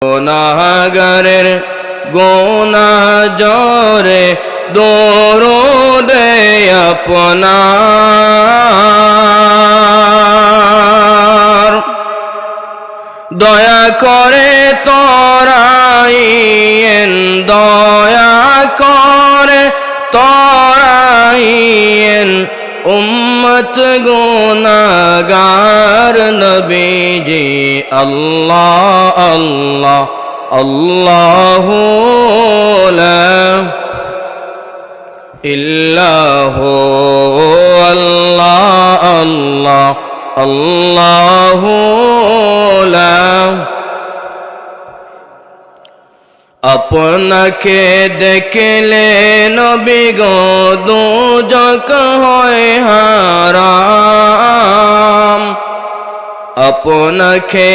গুনাহগারের গুনাহ জরে দরুদে আপনার দয়া করে তরাইয়েন, দয়া করে তরাইয়েন উম্মত গুনাহগার নবীজি। আল্লাহ আল্লাহ আল্লাহু লা ইল্লাহু আল্লাহ আল্লাহ আল্লাহু লা। আপনাকে দেখলে নবী গো দুজক হয় হারাম, আপনাকে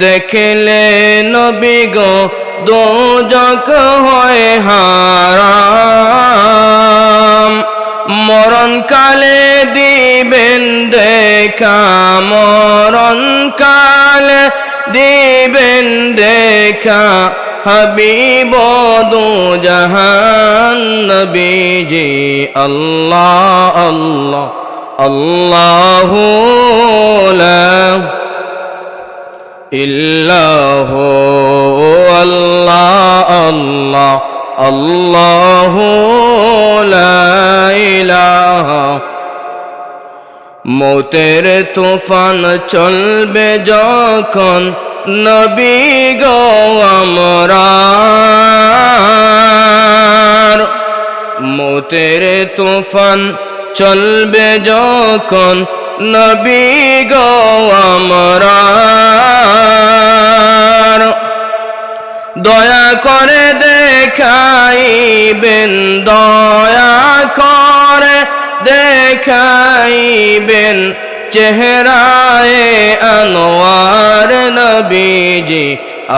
দেখলে নবী গো দুজক হয় হারাম। মরণকালে দিবেন দেখা, মরণকালে দিবেন দেখা হাবিব দু জাহান নবীজি। আল্লাহ আল্লাহ আল্লাহু লা ইল্লাহু আল্লাহ আল্লাহ আল্লাহু লা ইলাহা। মৌতের তুফান চলবে যখন নবী গো আমরার, মৌতের তুফান চলবে যখন নবী গো আমরার দয়া করে দেখাইবেন, দয়া করে দেখাইবেন চেহারায়ে আনোয়ার নবীজি।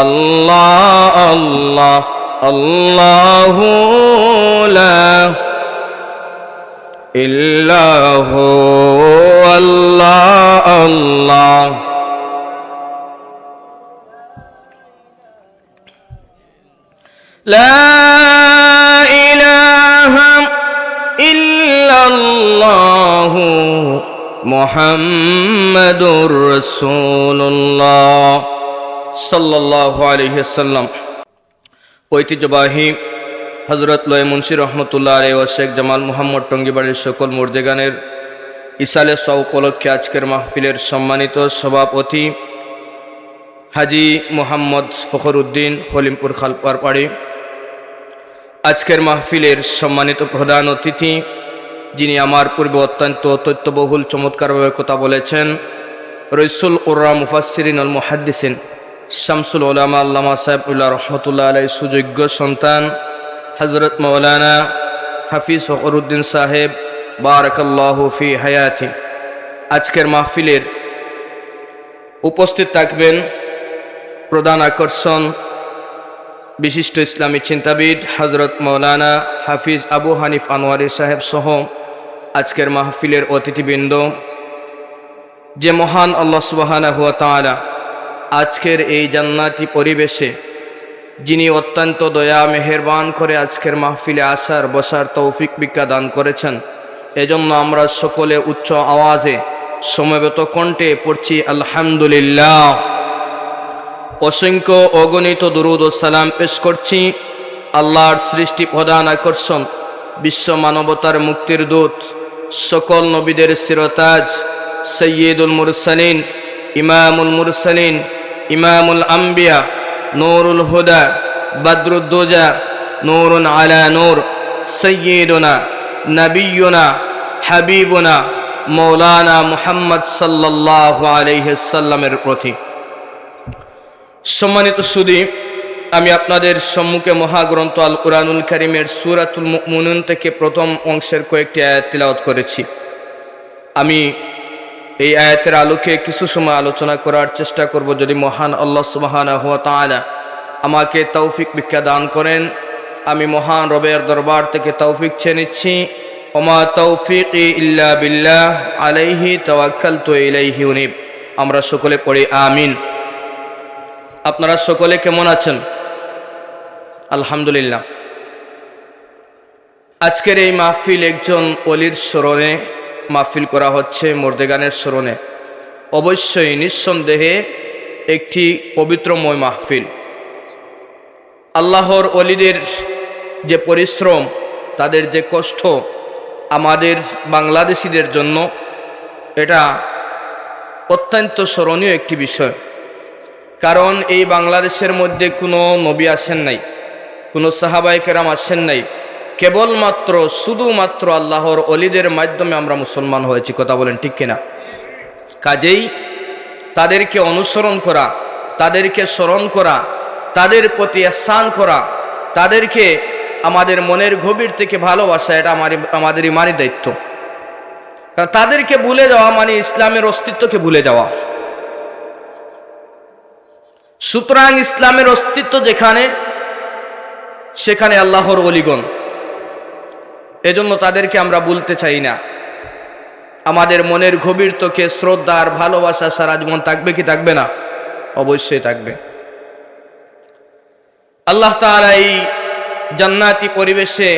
আল্লাহ আল্লাহ আল্লাহু লা ইল্লাহু আল্লাহ আল্লাহ। লা ইলাহা ইল্লাল্লাহু মুহাম্মাদুর রাসূলুল্লাহ সাল্লাল্লাহু আলাইহি ওয়াসাল্লাম। ঐতিহ্যবাহী হযরত লয়ে মুন্সি রহমতুল্লাহ আলাইহি ও শেখ জামাল মুহাম্মদ টঙ্গীবাড়ির সকল মুর্দেগানের ইসালে সওয়া উপলক্ষে আজকের মাহফিলের সম্মানিত সভাপতি হাজী মোহাম্মদ ফখরুদ্দিন হলিমপুর খালপাড়ি, আজকের মাহফিলের সম্মানিত প্রধান অতিথি যিনি আমার পূর্বে অত্যন্ত তথ্যবহুল চমৎকারভাবে কথা বলেছেন, রইসুল উর্রা মুফাসসিরিন আল মুহাদ্দিসিন শামসুল উলামা আল্লামা সাহেবুল্লাহ রহমতুল্লাহ আলাইহি সুযোগ্য সন্তান হযরত মাওলানা হাফিজ ফখরুদ্দিন সাহেব বারাকাল্লাহু ফি হায়াতি। আজকের মাহফিলের উপস্থিত থাকবেন প্রধান আকর্ষণ বিশিষ্ট ইসলামী চিন্তাবিদ হযরত মাওলানা হাফিজ আবু হানিফ আনোয়ারি সাহেব সহ আজকের মাহফিলের অতিথিবৃন্দ। যে মহান আল্লাহ সুবহানাহু ওয়া তাআলা আজকের এই জান্নাতি পরিবেশে যিনি অত্যন্ত দয়া মেহেরবান করে আজকের মাহফিলে আসার বসার তৌফিক ভিক্ষা দান করেছেন, এজন্য আমরা সকলে উচ্চ আওয়াজে সমবেত কণ্ঠে পড়ছি আলহামদুলিল্লাহ। অসংখ্য অগণিত দুরূদ ও সালাম পেশ করছি আল্লাহর সৃষ্টি প্রধান আকর্ষণ, বিশ্ব মানবতার মুক্তির দূত, সকল নবীদের শিরতাজ, সৈয়দুল মুরসালিন, ইমামুল মুরসালিন, ইমামুল আম্বিয়া, নূরুল হুদা, বদরুদ্দুজা, নূরুন আলা নূর, সৈয়দুনা নবিয়ুনা হাবিবুনা মৌলানা মুহাম্মদ সাল্লাল্লাহু আলাইহি সাল্লামের প্রতি। সম্মানিত সুধী, আমি আপনাদের সম্মুখে মহাগ্রন্থ আল কুরআনুল কারীমের সূরাতুল মুমিনুন থেকে প্রথম অংশের কয়েকটি আয়াত তিলাওয়াত করেছি। আমি এই আয়াতের আলোকে কিছু সময় আলোচনা করার চেষ্টা করব, যদি মহান আল্লাহ সুবহানাহু ওয়া তাআলা আমাকে তৌফিক ভিক্ষা দান করেন। আমি মহান রবের দরবার থেকে তৌফিক চেয়ে নিচ্ছি। ওমা তৌফিকি ইল্লা বিল্লাহ আলাইহি তাওয়াক্কালতু ইলাইহি উনীব। আমরা সকলে পড়ি আমিন। আপনারা সকলে কেমন আছেন? আলহামদুলিল্লাহ। আজকের এই মাহফিল একজন ওলির স্মরণে মাহফিল করা হচ্ছে, মর্দেগানের স্মরণে। অবশ্যই নিঃসন্দেহে একটি পবিত্রময় মাহফিল। আল্লাহর ওলিদের যে পরিশ্রম, তাদের যে কষ্ট আমাদের বাংলাদেশিদের জন্য, এটা অত্যন্ত স্মরণীয় একটি বিষয়। কারণ এই বাংলাদেশের মধ্যে কোনো নবী আসেন নাই, কোনো সাহাবায়ে কেরাম আসেন নাই, কেবলমাত্র শুধুমাত্র আল্লাহর ওলিদের মাধ্যমে আমরা মুসলমান হয়েছি। কথা বলেন ঠিক কিনা? কাজেই তাদেরকে অনুসরণ করা, তাদেরকে স্মরণ করা, তাদের প্রতি ইহসান করা, তাদেরকে আমাদের মনের গভীর থেকে ভালোবাসা, এটা আমাদের ইমানি দায়িত্ব। কারণ তাদেরকে ভুলে যাওয়া মানে ইসলামের অস্তিত্বকে ভুলে যাওয়া। সুতরাং ইসলামের অস্তিত্ব যেখানে, সেখানে আল্লাহর ওলিগণ। এজন্য তাদেরকে আমরা ভুলতে চাই না। আমাদের মনের গভীর থেকে শ্রদ্ধা আর ভালোবাসা সারা জীবন থাকবে কি থাকবে না? অবশ্যই থাকবে। আল্লাহ তাআলা এই জান্নাতি পরিবেশে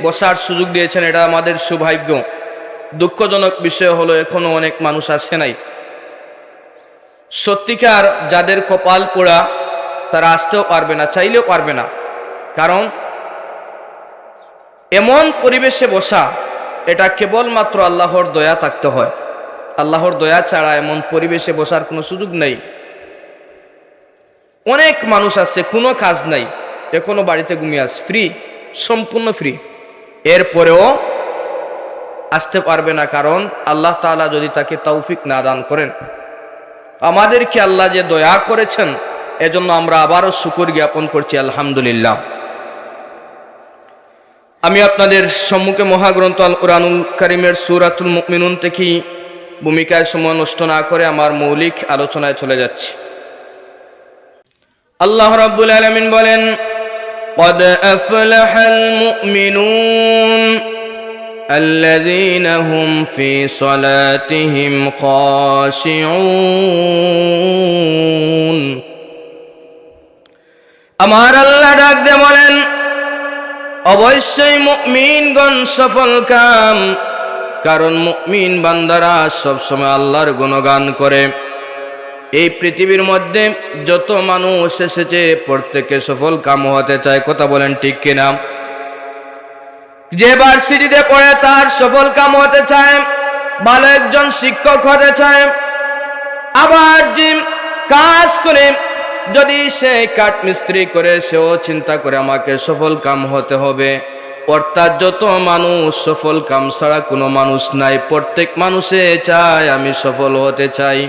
বসার সুযোগ দিয়েছেন, এটা আমাদের সৌভাগ্য। দুঃখজনক বিষয় হলো এখনো অনেক মানুষ আসে নাই। সত্যিকার যাদের কপাল পোড়া, তারা আসতেও পারবে না, চাইলেও পারবে না। কারণ এমন পরিবেশে বসা, এটা কেবলমাত্র আল্লাহর দয়া থাকতে হয়। আল্লাহর দয়া ছাড়া এমন পরিবেশে বসার কোনো সুযোগ নেই। অনেক মানুষ আছে, কোনো কাজ নাই, এখনো বাড়িতে ঘুমিয়ে আছে, ফ্রি, সম্পূর্ণ ফ্রি। এরপরেও আসতে পারবে না, কারণ আল্লাহ তাআলা যদি তাকে তৌফিক না দান করেন। আমাদেরকে আল্লাহ যে দয়া করেছেন, এজন্য আমরা আবারও শুকর জ্ঞাপন করছি, আলহামদুলিল্লাহ। আমি আপনাদের সম্মুখে মহাগ্রন্থ আল কুরআনুল কারীমের সূরাতুল মুমিনুন থেকে ভূমিকায় সময় নষ্ট না করে আমার মৌলিক আলোচনায় চলে যাচ্ছি। আল্লাহ রাব্বুল আলামিন বলেন, قد أفلح المؤمنون الذين هم في صلاتهم خاشعون। আমার আল্লাহ ডাক দিয়ে বলেন, অবশ্যই মুমিনগণ সফল কাম। কারণ মুমিন বান্দারা সবসময় আল্লাহর গুণগান করে। এই পৃথিবীর মধ্যে যত মানুষ এসেছে, প্রত্যেকে সফল কাম হতে চায়। কথা বলেন ঠিক কিনা? যে ভার্সিটিতে পড়ে, তার সফল কাম হতে চায়, ভালো একজন শিক্ষক হতে চায়। আবার যে কাজ করে, যদি সে কাঠ মিস্ত্রি করে, সেও চিন্তা করে আমাকে সফল কাম হতে হবে। অর্থাৎ যত মানুষ, সফল কাম ছাড়া কোনো মানুষ নাই। প্রত্যেক মানুষে চায় আমি সফল হতে চাই।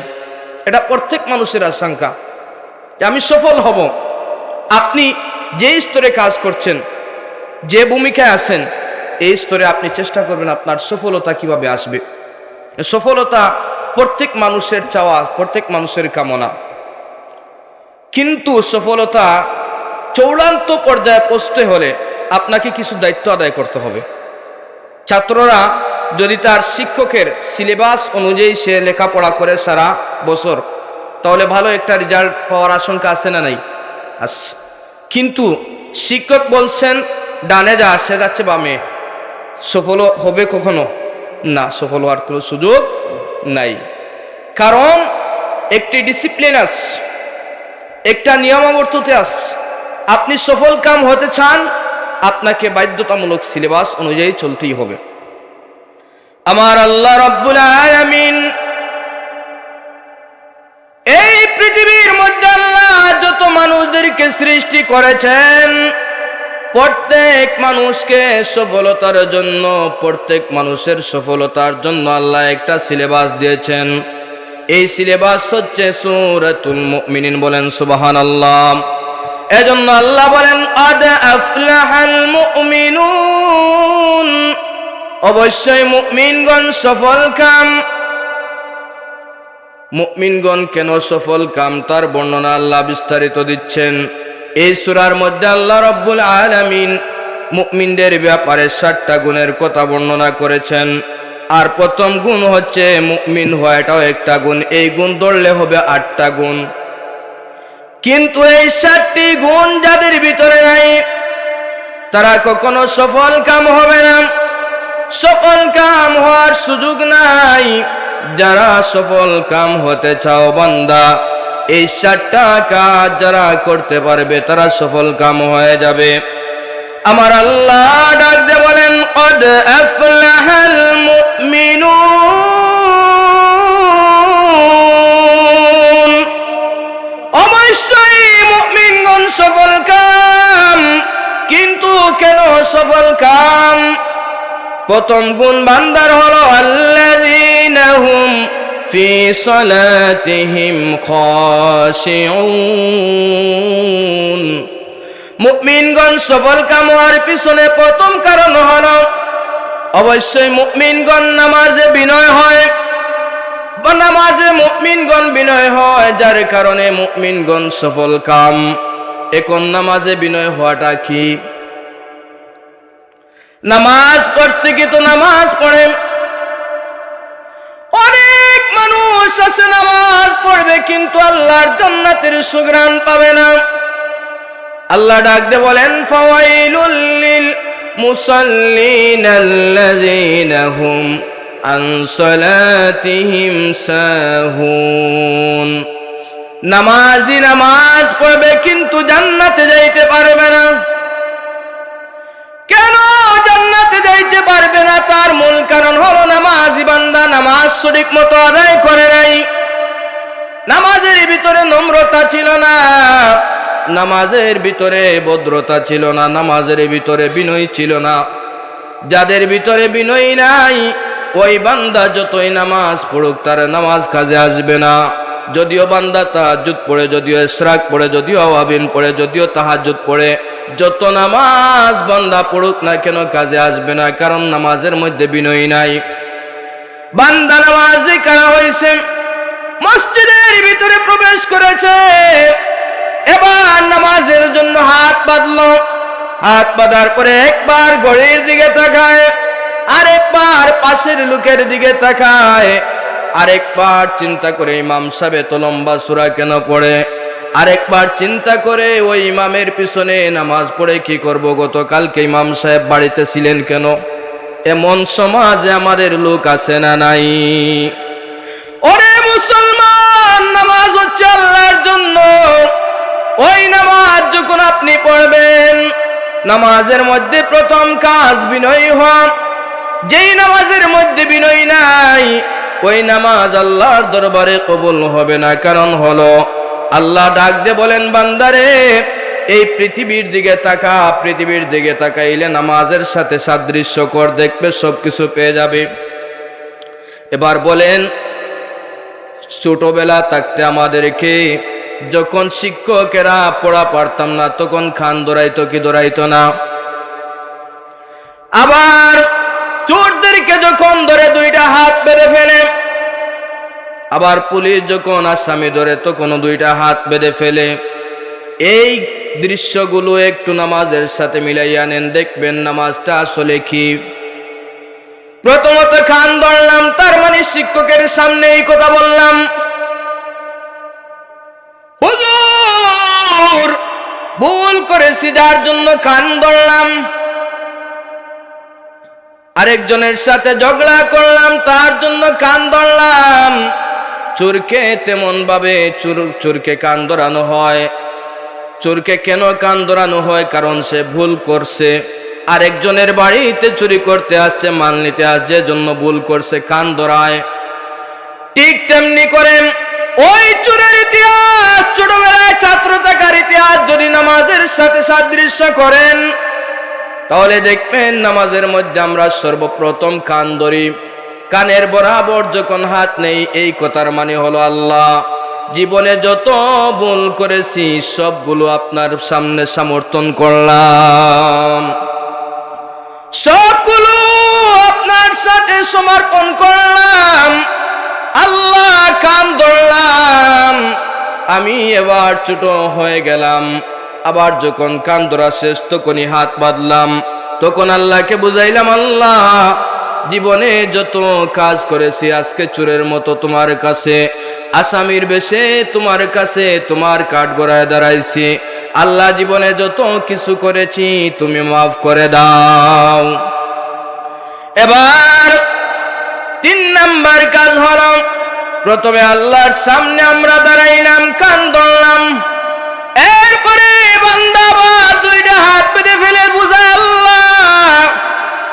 এটা প্রত্যেক মানুষের আশঙ্কা যে আমি সফল হব। আপনি যে স্তরে কাজ করছেন, যে ভূমিকায় আছেন, এই স্তরে আপনি চেষ্টা করবেন আপনার সফলতা কিভাবে আসবে। সফলতা প্রত্যেক মানুষের চাওয়া, প্রত্যেক মানুষের কামনা। কিন্তু সফলতা চূড়ান্ত পর্যায়ে পৌঁছতে হলে আপনাকে কিছু দায়িত্ব আদায় করতে হবে। ছাত্ররা যদি তার শিক্ষকের সিলেবাস অনুযায়ী সে লেখাপড়া করে সারা বছর, তাহলে ভালো একটা রেজাল্ট পাওয়ার আশঙ্কা আছে না নাই? আছে। কিন্তু শিক্ষক বলছেন ডানে যা, সে যাচ্ছে বামে, সফল হবে কখনো না, সফল হওয়ার কোনো সুযোগ নাই। কারণ একটি ডিসিপ্লিন আছে, একটা নিয়মাবর্ততে আছে। আপনি সফল কাম হতে চান, আপনাকে বাধ্যতামূলক সিলেবাস অনুযায়ী চলতেই হবে। আমার আল্লাহ রাব্বুল আলামিন এই পৃথিবীর মধ্যে আল্লাহ যত মানুষদেরকে সৃষ্টি করেছেন, প্রত্যেক মানুষকে সফলতার জন্য, প্রত্যেক মানুষের সফলতার জন্য আল্লাহ একটা সিলেবাস দিয়েছেন। এই সিলেবাস হচ্ছে সূরাতুল মুমিনুন। বলেন সুবহানাল্লাহ। এজন্য আল্লাহ বলেন, قد أفلح المؤمنون। অবশ্যই মুমিনগণ সফল কাম। মুমিনগণ কেন সফল কাম, তার বর্ণনা আল্লাহ বিস্তারিত দিচ্ছেন। এই সূরার মধ্যে আল্লাহ রাব্বুল আলামিন মুমিনদের ব্যাপারে 7টা গুণের কথা বর্ণনা করেছেন। আর প্রথম গুণ হচ্ছে মুমিন হওয়া, এটাও একটা গুণ। এই গুণ ধরলে হবে 8টা গুণ। কিন্তু এই 7টি গুণ যাদের ভিতরে নাই তারা কখনো সফল কাম হবে না, সফল কাম হওয়ার সুযোগ নাই। যারা সফল কাম হতে চাও বান্দা, এই 7টা কাজ যারা করতে পারবে তারা সফল কাম হয়ে যাবে। আমার আল্লাহ ডাক দিয়ে বলেন, কদ আফলাহাল মুমিনুন, অবশ্যই মুমিনগণ সফল কাম। কিন্তু কেন সফল কাম? প্রথম গুণ বান্দার হলো আল্লাযীনা হুম ফি সালাতিহিম খাশিউন। মুমিনগণ সফল কাম হওয়ার পিছনে প্রথম কারণ হলো অবশ্যই মুমিনগণ নামাজে বিনয় হয়, বা নামাজে মুমিনগণ বিনয় হয়, যার কারণে মুমিনগণ সফল কাম। এখন নামাজে বিনয় হওয়াটা কি? নামাজ পড়তে কি তো নামাজ পড়ে, অনেক মানুষ আছে নামাজ পড়বে কিন্তু আল্লাহর জান্নাতের সুঘ্রাণ পাবে না। আল্লাহ ডাক দিয়ে বলেন, ফাওয়াইলুল লিল মুসাল্লিন আল্লাযীনা হুম আন সালাতিহিম সাহুন। নামাজি নামাজ পড়বে কিন্তু জান্নাতে যাইতে পারবে না। কেন জান্নাতে যাইতে পারবে না? তার মূল কারণ হলো নামাজি বান্দা নামাজ সঠিক মতো আদায় করে নাই। নামাজের ভিতরে নম্রতা ছিল না, নামাজের ভিতরে ভদ্রতা ছিল না, নামাজের ভিতরে বিনয় ছিল না। যাদের ভিতরে বিনয় নাই ওই বান্দা যতই নামাজ পড়ুক তার নামাজ কাজে আসবে না। যদিও বান্দা তাহাজ্জুদ পড়ে, যদিও ইশরাক পড়ে, যদিও আওয়াবিন পড়ে, যদিও তাহাজ্জুদ পড়ে, যত নামাজ বান্দা পড়ুক না কেন কাজে আসবে না, কারণ নামাজের মধ্যে বিনয় নাই। বান্দা নামাজে কারা হয়েছে, মসজিদের ভিতরে প্রবেশ করেছে, এবার নামাজের জন্য হাত বাঁধলো। হাত বাঁধার পরে একবার ঘড়ির দিকে তাকায়, আরেকবার পাশের লোকের দিকে তাকায়, আরেকবার চিন্তা করে ইমাম সাহেব এত লম্বা সূরা কেন পড়ে, আরেকবার চিন্তা করে ওই ইমামের পিছনে নামাজ পড়ে কি করব, গতকালকে ইমাম সাহেব বাড়িতে ছিলেন কেন। এমন সমাজে আমাদের লোক আছে না নাই? ওরে মুসলমান, নামাজ হচ্ছে আল্লাহর জন্য। ওই নামাজ যখন আপনি পড়বেন, নামাজের মধ্যে প্রথম কাজ বিনয়ী হওয়া। যেই নামাজের মধ্যে বিনয় নাই ওই নামাজ আল্লাহর দরবারে কবুল হবে না। কারণ হলো আল্লাহ ডাক দিয়ে বলেন, বান্দারে এই পৃথিবীর দিকে তাকা, পৃথিবীর দিকে তাকাইলে নামাজের সাথে সাদৃশ্য কর, দেখবে সবকিছু পেয়ে যাবে। এবার বলেন, ছোটবেলা থাকতে আমাদেরকে যখন শিক্ষকেরা পড়া পারতাম না তখন খান দৌড়াইতো কি দৌড়াইতো না? আবার চোরদেরকে যখন ধরে 2টা হাত বেঁধে ফেলে, আবার পুলিশ যখন আসামি ধরে তখন 2টা হাত বেঁধে ফেলে। এই দৃশ্যগুলো একটু নামাজের সাথে মিলাইয়া নেন, দেখবেন নামাজটা আসলে কি। প্রথমত খান ধরলাম, তার মানে শিক্ষকের সামনে এই কথা বললাম, হুজুর ভুল করেছি যার জন্য কান ধরলাম। আরেকজনের সাথে ঝগড়া করলাম তার জন্য কান ধরলাম। চোরকে তেমন ভাবে চোরকে কান ধরানো হয়। চোরকে কেন কান ধরানো হয়? কারণ সে ভুল করছে, আরেকজনের বাড়িতে চুরি করতে আসছে, মাল নিতে আসছে, জন্য ভুল করছে, কান ধরায়। ঠিক তেমনি করেন ওই চোরের ইতিহাস, ছোটবেলায় ছাত্র থাকার ইতিহাস যদি নামাজের সাথে সাদৃশ্য করেন তাহলে দেখবেন নামাজের মধ্যে আমরা সর্বপ্রথম কান ধরি। কানের বরাবর যখন হাত নেই, এই কথার মানে হলো আল্লাহ জীবনে যত ভুল করেছি সবগুলো আপনার সামনে সমর্থন করলাম, সবগুলো আপনার সাথে সমর্পণ করলাম। আল্লাহ কান ধরলাম, আমি এবার ছোট হয়ে গেলাম। আবার যখন কান ধরা শেষ তখনই হাত বাঁধলাম, তখন আল্লাহকে বুঝাইলাম, আল্লাহ জীবনে যত কাজ করেছি আজকে চোরের মতো তোমার কাছে, আসামির বেশে তোমার কাছে তোমার কাঠগড়ায় দাঁড়াইছি। আল্লাহ জীবনে যত কিছু করেছি তুমি মাফ করে দাও। এবার 3 নাম্বার কাজ হলো, প্রথমে আল্লাহর সামনে আমরা দাঁড়াইলাম, কান ধরলাম। এরপরে বান্দা আবার 2টা হাত পেতে ফেলে বুঝায়, আল্লাহ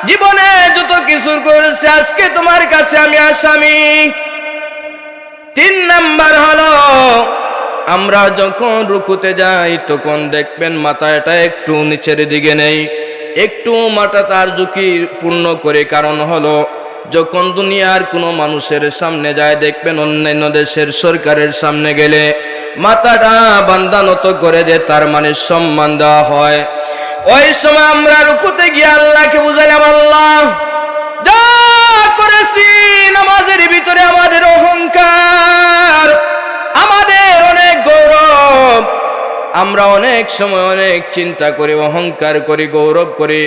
জীবনে যত কিছু করেছে আজকে তোমার কাছে আমি আসামি। 3 নাম্বার হলো, আমরা যখন রুকুতে যাই তখন দেখবেন মাথাটা একটু নিচের দিকে নেই, একটু মাথা তার ঝুঁকি পূর্ণ করে। কারণ হলো, যখন দুনিয়ার কোনো মানুষের সামনে যায় দেখবেন অন্যান্য দেশের সরকারের সামনে গেলে মাথাটা বান্দা নত করে যে তার মানে সম্মান দেওয়া হয়। ওই সময় আমরা রুকুতে গিয়ে আল্লাহকে বুঝাইলাম, আল্লাহ যা করেছি নামাজের ভিতরে আমাদের অহংকার, আমাদের অনেক গৌরব, আমরা অনেক সময় অনেক চিন্তা করি, অহংকার করি, গৌরব করি।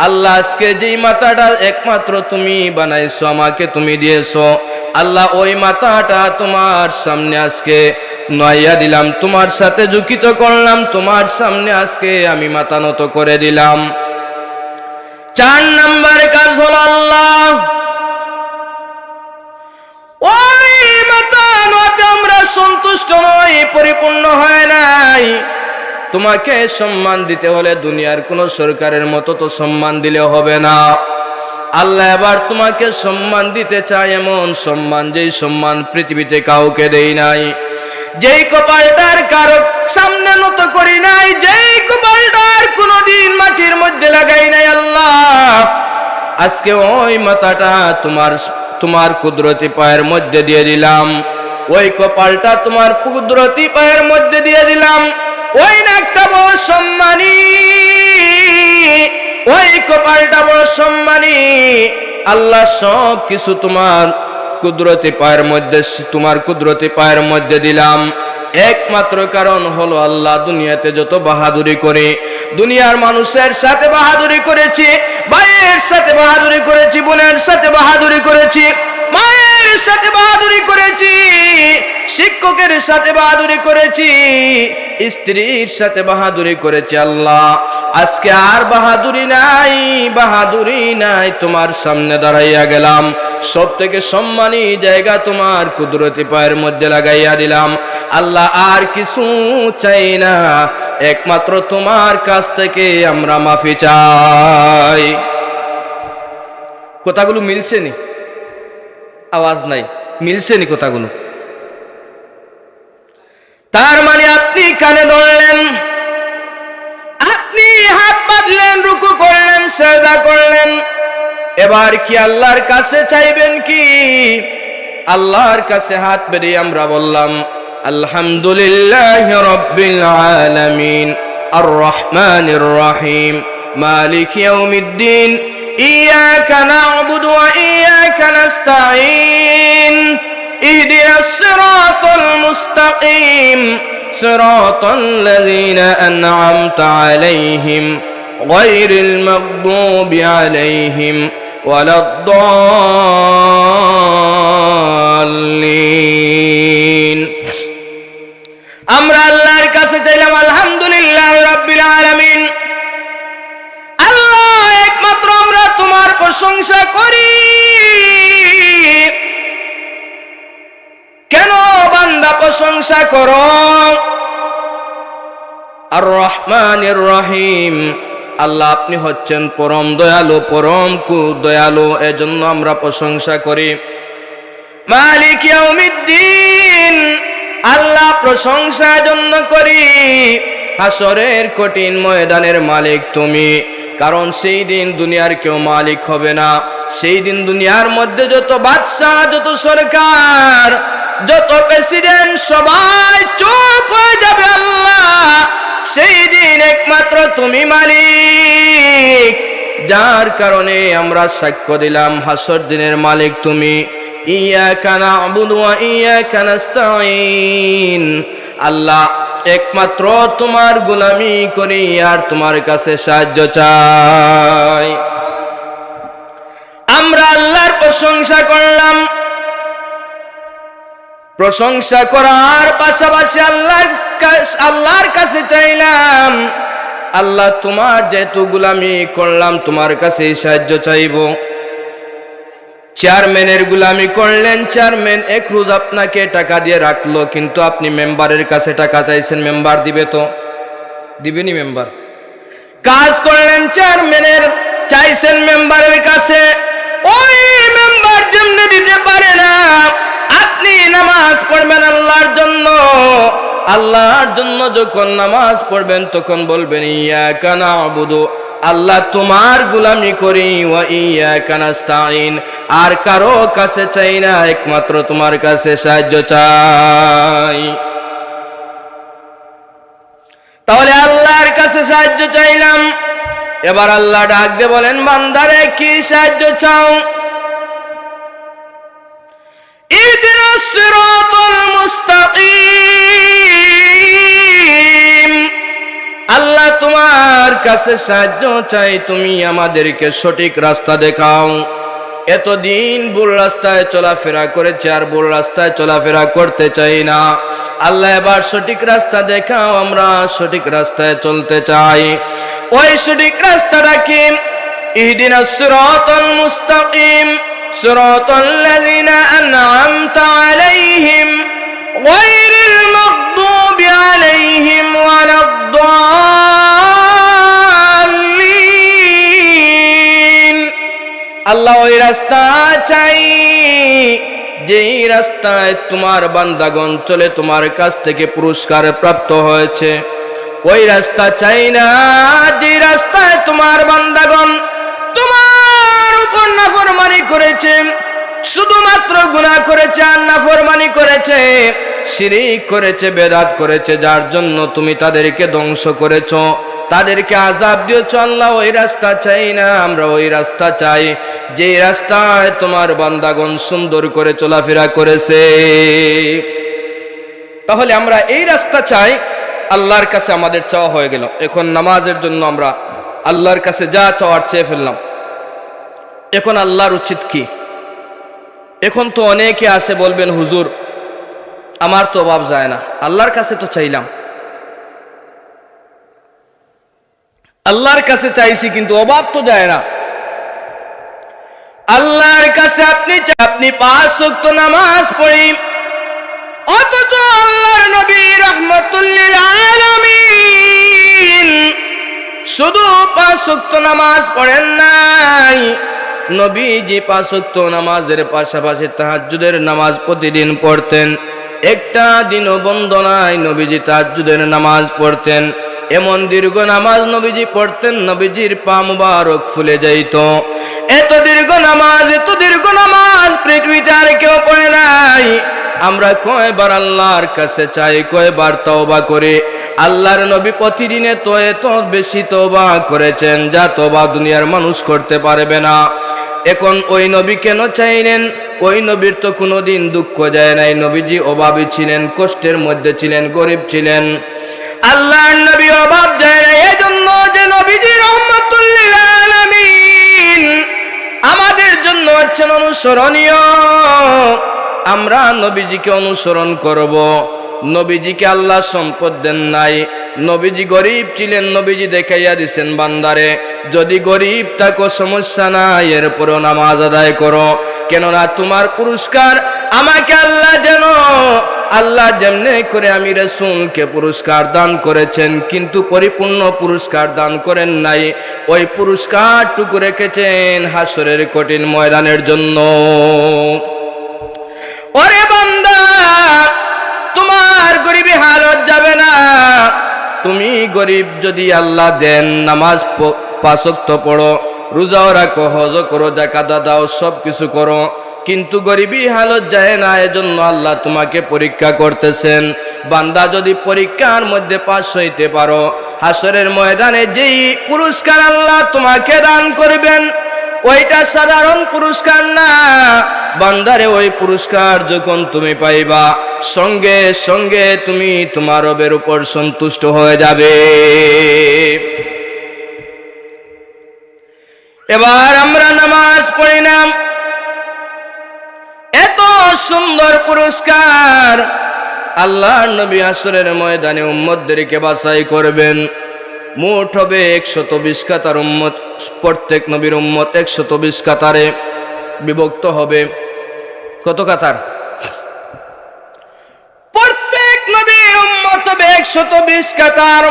আল্লাহ আজকে যেই মাথাটা একমাত্র তুমি বানাইছো, আমাকে তুমি দিয়েছো, আল্লাহ ওই মাথাটা তোমার সামনে আজকে নয়া দিলাম, তোমার সাথে যুক্ত করলাম, তোমার সামনে আজকে আমি মাথা নত করে দিলাম। 4 নাম্বার কাজ হলো, আল্লাহ ওই মাথা নতে আমরা সন্তুষ্ট নই, পরিপূর্ণ হয় নাই। তোমাকে সম্মান দিতে হলে দুনিয়ার কোন সরকারের মতো তো সম্মান দিলে হবে না। আল্লাহ এবার তোমাকে সম্মান দিতে চায়, এমন সম্মান যেই সম্মান পৃথিবীতে কাউকে দেই নাই, যেই কপালটার কারো সামনে নত করি নাই, যেই কপালটার কোনোদিন মাটির মধ্যে লাগাই নাই। আল্লাহ আজকে ওই মাথাটা তোমার কুদরতি পায়ের মধ্যে দিয়ে দিলাম, ওই কপালটা তোমার কুদরতি পায়ের মধ্যে দিয়ে দিলাম। ওই নাকটা বড় সম্মানী, ওই কপালটা বড় সম্মানী। আল্লাহ সব কিছু তোমার কুদরতি পায়ের মধ্যে, তোমার কুদরতি পায়ের মধ্যে দিলাম। একমাত্র কারণ হলো, আল্লাহ দুনিয়াতে যত বাহাদুরি করে, দুনিয়ার মানুষের সাথে বাহাদুরি করেছি, ভাইয়ের সাথে বাহাদুরি করেছি, বোনের সাথে বাহাদুরি করেছি, মায়ের সাথে বাহাদুরি করেছি, শিক্ষকের সাথে বাহাদুরি করেছি, স্ত্রীর সাথে বাহাদুরি করেছি। আল্লাহ আজকে আর বাহাদুরি নাই, বাহাদুরি নাই, তোমার সামনে দাঁড়াইয়া গেলাম, সব থেকে সম্মানী জায়গা তোমার কুদরতি পায়ের মধ্যে লাগাইয়া দিলাম। আল্লাহ আর কিছু চাই না, একমাত্র তোমার কাছ থেকে আমরা মাফি চাই। কথাগুলো মিলছে নি? আওয়াজ নাই, মিলছে নি কথাগুলো? তার মানে আপনি কানে ধরলেন, আপনি হাত বাঁধলেন, রুকু করলেন, সিজদা করলেন, এবার কি আল্লাহর কাছে চাইবেন কি? আল্লাহর কাছে হাত বেঁধে আমরা বললাম, আলহামদুলিল্লাহি রাব্বিল আলামিন আর রহমানির রহিম মালিক ইয়াউমিদ্দিন ইয়াকা না'বুদু ওয়া ইয়াকা নাস্তাঈন ইহদিনাস সিরাতাল মুস্তাকিম সিরাতাল লাযীনা আন'আমতা আলাইহিম গায়রিল মাগদুবি আলাইহিম ওয়ালাদ-দাল্লিন। আমরা আল্লাহর কাছে চাইলাম আলহামদুলিল্লাহ রাব্বিল আলামিন, আল্লাহ একমাত্র আমরা তোমার প্রশংসা করি। কেন বান্দা প্রশংসা করো? আর রহমানির রহিম, আল্লাহ আপনি হচ্ছেন পরম দয়ালু, পরম দয়ালু, এজন্য আমরা প্রশংসা করি। মালিক ইয়াউমিদ্দিন, আল্লাহ প্রশংসা জন্য করি। হাসরের কঠিন ময়দানের মালিক তুমি, কারণ সেই দিন দুনিয়ার কেউ মালিক হবে না। সেই দিন দুনিয়ার মধ্যে যত বাদশাহ, যত সরকার, যত প্রেসিডেন্ট সবাই চুপ হয়ে যাবে। আল্লাহ সেই দিন একমাত্র তুমি মালিক, যার কারণে আমরা সাক্ষ্য দিলাম হাসর দিনের মালিক তুমি। ইয়াকা না'বুদু ওয়া ইয়াকা নাস্তাঈন, আল্লাহ একমাত্র তোমার গোলামি করি আর তোমার কাছে সাহায্য চাই। আমরা আল্লাহর প্রশংসা করলাম, প্রশংসা করার পাশাপাশি আল্লাহর কাছে চাইলাম, আল্লাহ তোমার যেহেতু গোলামি করলাম তোমার কাছে সাহায্য চাইব। চেয়ারম্যানের গোলামি করলেন, চেয়ারম্যান এক রোজ আপনাকে টাকা দিয়ে রাখলো, কিন্তু আপনি মেম্বারের কাছে টাকা চাইছেন, মেম্বার দিবে তো? দিবেনি মেম্বার। কাজ করলেন চেয়ারম্যানের, চাইছেন মেম্বারের কাছে, ওই মেম্বার যেমনি দিতে পারে না। আপনি নামাজ পড়বেন আল্লাহর জন্য, আল্লাহর জন্য যখন নামাজ পড়বেন তখন বলবেন ইয়াকা না'বুদু, আল্লাহ তোমার গোলামি করি, ওয়া ইয়াকা নাস্তাঈন, আর কারো কাছে চাই না, একমাত্র তোমার কাছে সাহায্য চাই। তাহলে আল্লাহর কাছে সাহায্য চাইলাম। এবার আল্লাহ ডাক দিয়ে বলেন, বান্দারে কি সাহায্য চাও? ইহদিনাস সিরাতাল মুস্তাকিম, আল্লাহ তোমার কাছে সাহায্য চাই, তুমি আমাদেরকে সঠিক রাস্তা দেখাও। এতদিন ভুল রাস্তায় চলাফেরা করেছে, আর ভুল রাস্তায় চলাফেরা করতে চাই না। আল্লাহ এবার সঠিক রাস্তা দেখাও, আমরা সঠিক রাস্তায় চলতে চাই। ওই সঠিক রাস্তাটা কি? ইহদিনাস সিরাতাল মুস্তাকিম সিরাতাল্লাযিনা আন'আমতা আলাইহিম গায়রিল মাগদুবি আলাইহিম ওয়ালাদ-দাল্লিন। আল্লাহ ওই রাস্তা চাই যেই রাস্তায় তোমার বান্দাগণ চলে তোমার কাছ থেকে পুরস্কার প্রাপ্ত হয়েছে। ওই রাস্তা চাই না যে রাস্তায় তোমার বান্দাগণ তোমার উপর নাফরমানি করেছে, শুধুমাত্র গুনাহ করেছে আর নাফরমানি করেছে, শিরিক করেছে, বেদাত করেছে, যার জন্য তুমি তাদেরকে ধ্বংস করেছো, তাদেরকে আযাব দিয়েছো। আল্লাহ ওই রাস্তা চাই না, আমরা ওই রাস্তা চাই যে রাস্তায় তোমার বান্দাগণ সুন্দর করে চলাফেরা করেছে। তাহলে আমরা এই রাস্তা চাই, আল্লাহর কাছে আমাদের চাওয়া হয়ে গেল। এখন নামাজের জন্য আমরা আল্লাহর কাছে যা চাওয়ার চেয়ে ফেললাম। এখন আল্লাহর উচিত কি? এখন তো অনেকে আছে বলবেন, হুজুর আমার তো অভাব যায় না, আল্লাহর কাছে তো চাইলাম, আল্লাহর কাছে চাইছি কিন্তু অভাব তো যায় না। আল্লাহর কাছে আপনি 5 ওয়াক্ত নামাজ পড়ি, অথচ আল্লাহর নবী রাহমাতুল লিল আলামিন শুধু 5 ওয়াক্ত নামাজ পড়েন নাই, নবীজি 5 ওয়াক্ত নামাজের পাশাপাশি তাহাজ্জুদের নামাজ প্রতিদিন পড়তেন। একটা দিনও বন্ধ নাই, নবীজি তাহাজ্জুদের নামাজ পড়তেন। এমন দীর্ঘ নামাজ নবীজি পড়তেন, নবীজির পা মুবারক ফুলে যাইত। এত দীর্ঘ নামাজ পৃথিবীতে আর কেউ পড়ে নাই। আমরা কয়বার আল্লাহর কাছে চাই, কয়বার তওবা করি। আল্লাহর নবী প্রতিদিনে তো এত বেশি তওবা করেছেন, যা তওবা দুনিয়ার মানুষ করতে পারবে না। এখন ওই নবী কেন চাইলেন? ওই নবীর তো কোনোদিন দুঃখ যায় নাই, নবীজি অভাবী ছিলেন, কষ্টের মধ্যে ছিলেন, গরিব ছিলেন। আল্লাহর নবী অভাব যায় না, এজন্য যে নবীজি রাহমাতুল লিল আলামিন আমাদের জন্য হচ্ছেন অনুসরণীয়। আমরা নবীজিকে অনুসরণ করব। নবীজিকে আল্লাহ সম্পদ দেন নাই, নবীজি গরিব ছিলেন, নবীজি দেখাইয়া দিছেন বান্দারে যদি গরিব থাকো সমস্যা নাই, এরপরও নামাজ আদায় করো, কেননা তোমার পুরস্কার আমাকে আল্লাহ যেমনে করে আমি রাসূলকে পুরস্কার দান করেছেন, কিন্তু পরিপূর্ণ পুরস্কার দান করেন নাই। ওই পুরস্কারটুকু রেখেছেন হাসরের কঠিন ময়দানের জন্য। ওরে বান্দা, তোমার গরিবী হালত যাবে না। তুমি গরিব যদি আল্লাহ দেন, নামাজ 5 ওয়াক্ত পড়ো, রোজাও রাখো, হজ করো, যাকাত দাও, সব কিছু করো, কিন্তু গরিবী হালত যায় না। এজন্য আল্লাহ তোমাকে পরীক্ষা করতেছেন। বান্দা যদি পরীক্ষার মধ্যে পাস হইতে পারো, হাসরের ময়দানে যেই পুরস্কার আল্লাহ তোমাকে দান করবেন ওইটা সাধারণ পুরস্কার না। বান্দারে ওই পুরস্কার যখন তুমি পাইবা, সঙ্গে সঙ্গে তুমি তোমার রবের উপর সন্তুষ্ট হয়ে যাবে। এবার আমরা নামাজ পড়ি না, এত সুন্দর পুরস্কার। আল্লাহর নবী হাসরের ময়দানে উম্মতদেরকে বাছাই করবেন। মোট হবে 120 কাতার উম্মত, প্রত্যেক নবীর উম্মত 120 কাতারে বিভক্ত হবে। কত কাতার? প্রত্যেক নবীর উম্মত হবে 120 কাতার।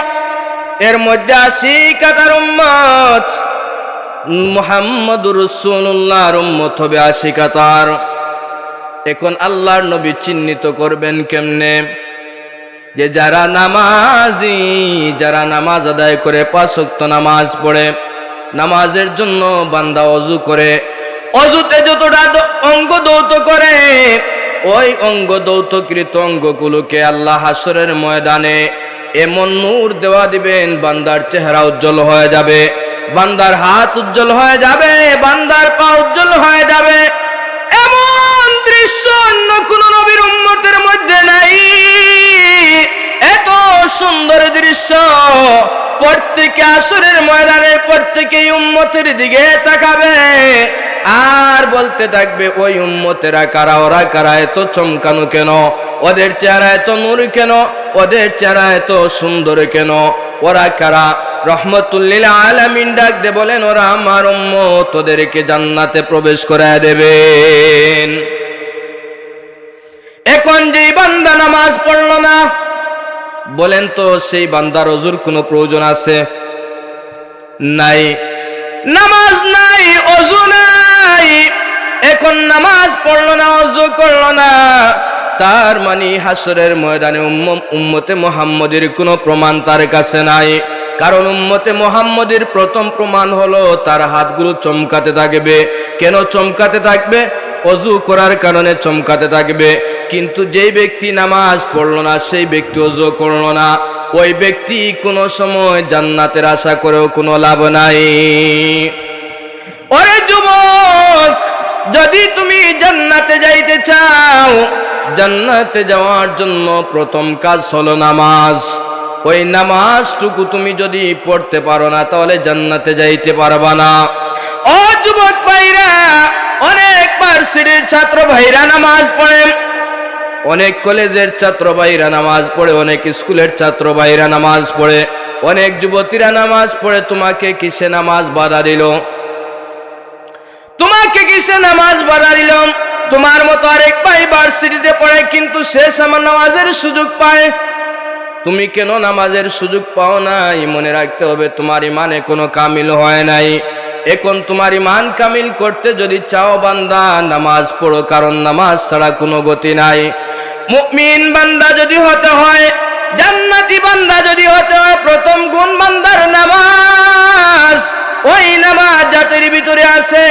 এর মধ্যে 80 কাতার উম্মত মুহাম্মদুর রাসূলুল্লাহর উম্মত হবে 80 কাতার। এখন আল্লাহর নবী চিহ্নিত করবেন কেমনে? যে যারা নামাজি, যারা নামাজ আদায় করে 5 ওয়াক্ত নামাজ পড়ে, নামাজের জন্য বান্দা ওযু করে, ওযুতে যতটা অঙ্গ দৌত করে, ওই অঙ্গ দৌতকৃত অঙ্গগুলোকে আল্লাহ হাসরের ময়দানে এমন নূর দেওয়া দিবেন, বান্দার চেহারা উজ্জ্বল হয়ে যাবে, বান্দার হাত উজ্জ্বল হয়ে যাবে, বান্দার পা উজ্জ্বল হয়ে যাবে। এমন দৃশ্য অন্য কোন নবীর উম্মতের মধ্যে নাই। এত সুন্দর দৃশ্য। প্রত্যেকে আসরের ময়দানে প্রত্যেকেই উম্মতের দিকে তাকাবে আর বলতে থাকবে, ওই উম্মতেরা কারা, ওরা কারা, এত চমকানো কেন, ওদের চেহারা এত নূর কেন, ওদের চেহারা এত সুন্দর কেন, ওরা কারা? রহমতুল্লিল আলামিন ডাক দে বলেন, ওরা আমার উম্মত, ওদেরকে জান্নাতে প্রবেশ করায় দেবেন। এখন যেই বান্দা নামাজ পড়লো না, বলেন তো সেই বান্দার ওযুর কোনো প্রয়োজন আছে? নাই। নামাজ নাই, ওযু নাই। এখন নামাজ পড়লো না, ওযু করলো না, তার মানে হাসরের ময়দানে উম্মতে মুহাম্মদের কোনো প্রমাণ তার কাছে নাই। কারণ উম্মতে মুহাম্মদের প্রথম প্রমাণ হলো তার হাতগুলো চমকাতে থাকবে। কেন চমকাতে থাকবে? ওযু করার কারণে চমকাতে থাকবে। কিন্তু যেই ব্যক্তি নামাজ পড়লো না, সেই ব্যক্তি ওযু করলো না, ওই ব্যক্তি কোনো সময় জান্নাতের আশা করেও কোনো লাভ নাই। ওরে যুবক, যদি তুমি জান্নাতে যাইতে চাও, জান্নাতে যাওয়ার জন্য প্রথম কাজ হলো নামাজ। ওই নামাজটুকু তুমি যদি পড়তে পারো না, তাহলে জান্নাতে যাইতে পারবা না। ও যুবক ভাইরা, অনেক ভার্সিটির ছাত্র ভাইরা নামাজ পড়ে, অনেক কলেজের ছাত্র ভাইরা নামাজ পড়ে, অনেক স্কুলের ছাত্র ভাইরা নামাজ পড়ে, অনেক যুবতীরা নামাজ পড়ে। তোমাকে কিসে নামাজ বাধা দিল? তোমাকে কিসে নামাজ বাধা দিল? তোমার মতো আরেক ভাই ভার্সিটিতে পড়ে, কিন্তু সে আমার নামাজের সুযোগ পায়, তুমি কেন নামাজের সুযোগ পাও নাই? মনে রাখতে হবে, তোমার ইমানে কোনো কামিল হয় নাই। এখন তোমার ইমান কামিল করতে যদি চাও বান্দা, নামাজ পড়ো, কারণ নামাজ ছাড়া কোনো গতি নাই। মুমিন বান্দা যদি হতে হয়, জান্নাতি বান্দা যদি হতে হয়, প্রথম গুণ বান্দার নামাজ। ওই নামাজ যাদের ভিতরে আছে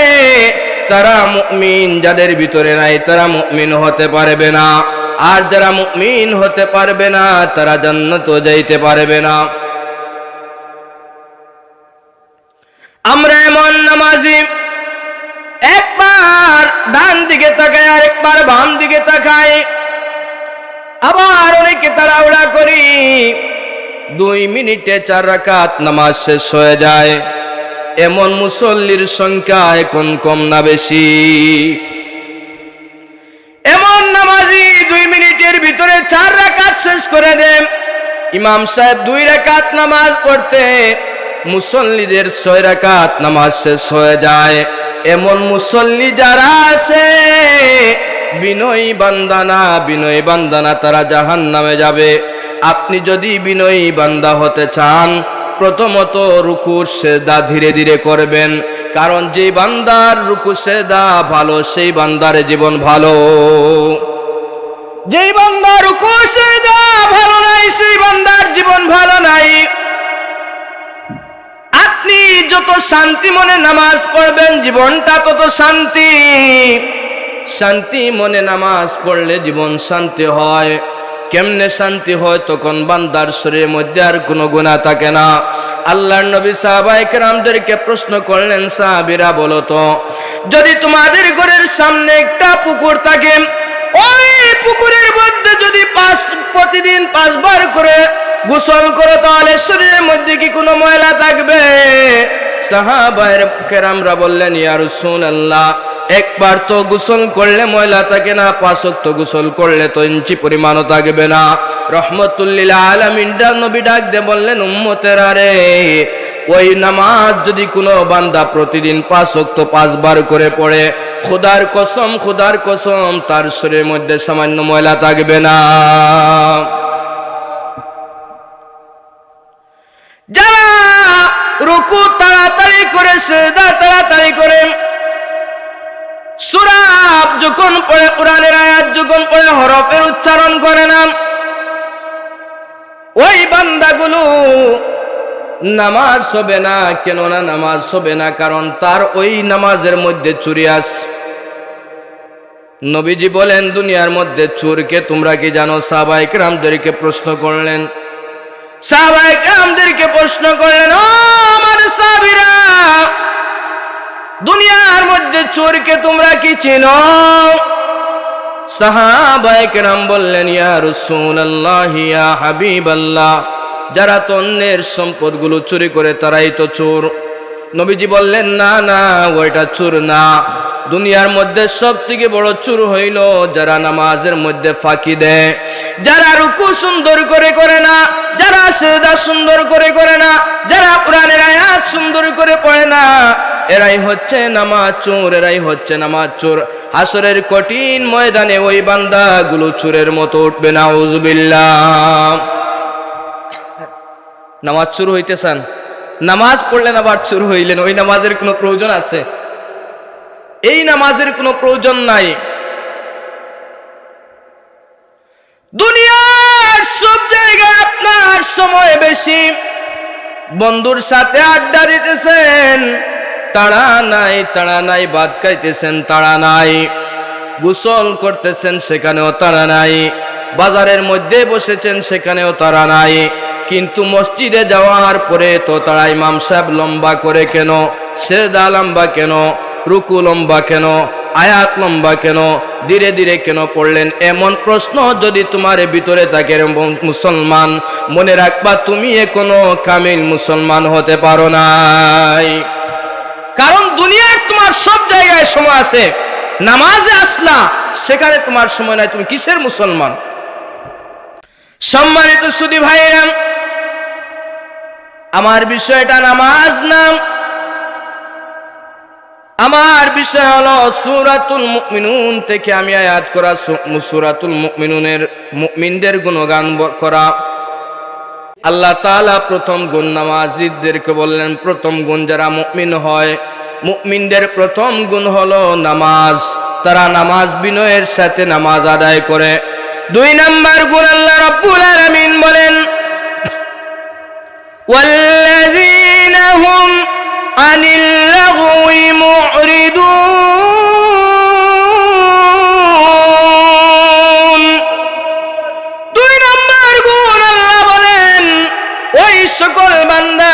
তারা মুমিন, যাদের ভিতরে নাই তারা মুমিন হতে পারবে না। আর যারা মুমিন হতে পারবে না, তারা জান্নাতে যাইতে পারবে না। আমরা এমন নামাজি, একবার ডান দিকে তাকাই, আর একবার বাম দিকে তাকাই, আবার অনেকে তাড়াহুড়া করি, 2 মিনিটে 4 রাকাত নামাজ শেষ হয়ে যায়। এমন মুসল্লির সংখ্যা এখন কম না বেশি? এমন নামাজি 2 মিনিটের ভিতরে 4 রাকাত শেষ করে দেন। ইমাম সাহেব 2 রাকাত নামাজ পড়তে মুসল্লিদের 6 রাকাত নামাজ শেষ হয়ে যায়। এমন মুসল্লি যারা আছে, বিনয়ী বান্দানা, তারা জাহান্নামে যাবে। আপনি যদি বিনয়ী বান্দা হতে চান, প্রথমত রুকুর সেজদা ধীরে ধীরে করবেন, কারণ যে বান্দার রুকু সেজদা ভালো, সেই বান্দার জীবন ভালো। যেই বান্দার রুকু সেজদা ভালো নাই, সেই বান্দার জীবন ভালো নাই। আপনি যত শান্তি মনে নামাজ পড়বেন, জীবনটা তত শান্তি। শান্তি মনে নামাজ পড়লে জীবন শান্তি হয়। কেমনে শান্তি হয়? তখন বান্দার শরীরের মধ্যে আর কোনো গুনাহ থাকে না। আল্লাহর নবী সাহাবায়ে কেরামদেরকে প্রশ্ন করলেন, সাহাবীরা বলো তো, যদি তোমাদের ঘরের সামনে একটা পুকুর থাকে, ওই পুকুরের মধ্যে যদি প্রতিদিন 5 বার করে গোসল করো, তাহলে শরীরের মধ্যে কি কোনো ময়লা থাকবে? সাহাবায়ে কেরামরা বললেন, ইয়া রাসূলুল্লাহ, একবার তো গোসল করলে ময়লা থাকে না, 5 ওয়াক্ত গোসল করলে তো ইঞ্চি পরিমাণও থাকবে না। রহমতুল লিল আলামিন নবী ডাক দিয়ে বললেন, উম্মতেরা রে, ওই নামাজ যদি কোনো বান্দা প্রতিদিন 5 ওয়াক্ত 5 বার করে পড়ে, খোদার কসম তার শরীরের মধ্যে সামান্য ময়লা থাকবে না। যারা রুকু তাড়াতাড়ি করে, সিজদা তাড়াতাড়ি করে, সূরা যখন পড়ে, কোরআনের আয়াত যখন পড়ে হরফের উচ্চারণ করে না, ওই বান্দাগুলো নামাজ হবে না। কেন না নামাজ হবে না? কারণ তার ওই নামাজের মধ্যে চুরি আছে। নবীজি বলেন, দুনিয়ার মধ্যে চোরকে তোমরা কি জানো? সাহাবায়ে কেরামদেরকে প্রশ্ন করলেন, ও আমার সাহাবীরা, দুনিয়ার মধ্যে চোরকে তোমরা কি চিনো? সাহাবায়ে কেরাম বললেন, ইয়া রাসূলুল্লাহ, ইয়া হাবিবাল্লাহ, যারা অন্যের সম্পদগুলো চুরি করে তারাই তো চোর। নবীজি বললেন, না না, ওইটা চোর না। দুনিয়ার মধ্যে সবথেকে বড় চোর হইল যারা নামাজের মধ্যে ফাঁকি দেয়, যারা রুকু সুন্দর করে করে না, যারা সিজদা সুন্দর করে করে না, যারা কোরআনের আয়াত সুন্দর করে পড়ে না, এরাই হচ্ছে নামাজ চোর, এরাই হচ্ছে নামাজ চোর। হাসরের কঠিন ময়দানে ওই বান্দাগুলো চোরের মতো উঠবে। নাউযুবিল্লাহ। নামাজ চোর হইতে চান? নামাজ পড়লেন আবার চোর হইলেন, ওই নামাজের কোনো প্রয়োজন আছে? এই নামাজের কোনো প্রয়োজন নাই। দুনিয়ার সব জায়গায় আপনার সময় বেশি, বন্ধুর সাথে আড্ডা দিতেছেন, তাড়া নাই, ভাত খাইতেছেন, তাড়া নাই, গোসল করতেছেন, সেখানেও তাড়া নাই, বাজারের মধ্যে বসেছেন, সেখানেও তাড়া নাই। কিন্তু মসজিদে যাওয়ার পরে তো তারা ইমাম সাহেব লম্বা করে কেন, সিজদা লম্বা কেন, রুকু লম্বা কেন, আয়াত লম্বা কেন, ধীরে ধীরে কেন পড়লেন, এমন প্রশ্ন যদি তোমার ভিতরে থাকে মুসলমান, মনে রাখবা তুমি এখনো কামিল মুসলমান হতে পারো নাই। কারণ দুনিয়ার তোমার সব জায়গায় সময় আছে, নামাজে আসলা সেখানে তোমার সময় নাই, তুমি কিসের মুসলমান? সম্মানিত সুধী ভাইরা, আমার বিষয়টা নামাজ না, আমার বিষয় হলো সূরাতুল মুমিনুন থেকে আমি আয়াত করা সূরাতুল মুমিনুনের মুমিনদের গুণগান করা। আল্লাহ তাআলা প্রথম গুণ নামাজীদেরকে বললেন, প্রথম গুণ যারা মুমিন হয়, মুমিনদের প্রথম গুণ হলো নামাজ, তারা নামাজ বিনয়ের সাথে নামাজ আদায় করে। 2 নাম্বার গুণ আল্লাহ রাব্বুল আলামিন বলেন, ওয়াল্লাযীনা হুম আনিল লাগwi মুরিদুন। 2 নাম্বার গুণ আল্লাহ বলেন, ওই সকল বান্দা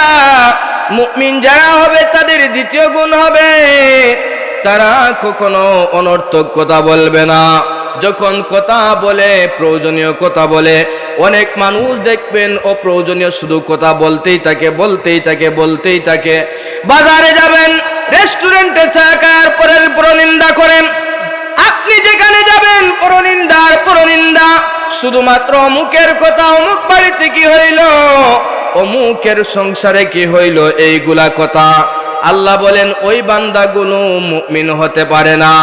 মুমিন যারা হবে তাদের দ্বিতীয় গুণ হবে, তারা কখনো অনর্থক কথা বলবে না। যখন কথা বলে প্রয়োজনীয় কথা বলে। অনেক মানুষ দেখবেন অপ্রয়োজনীয় শুধু কথা বলতেই থাকে। বাজারে যাবেন, রেস্টুরেন্টে চা খাওয়ার পরে পরনিন্দা করেন, আপনি যেখানে যাবেন পরনিন্দা, শুধুমাত্র অমুকের কথা, অমুক বাড়িতে কি হইল, অমুকের সংসারে কি হইল, এইগুলা কথা। আল্লাহ বলেন ওই বান্দাগুলো মুমিন হতে পারে না।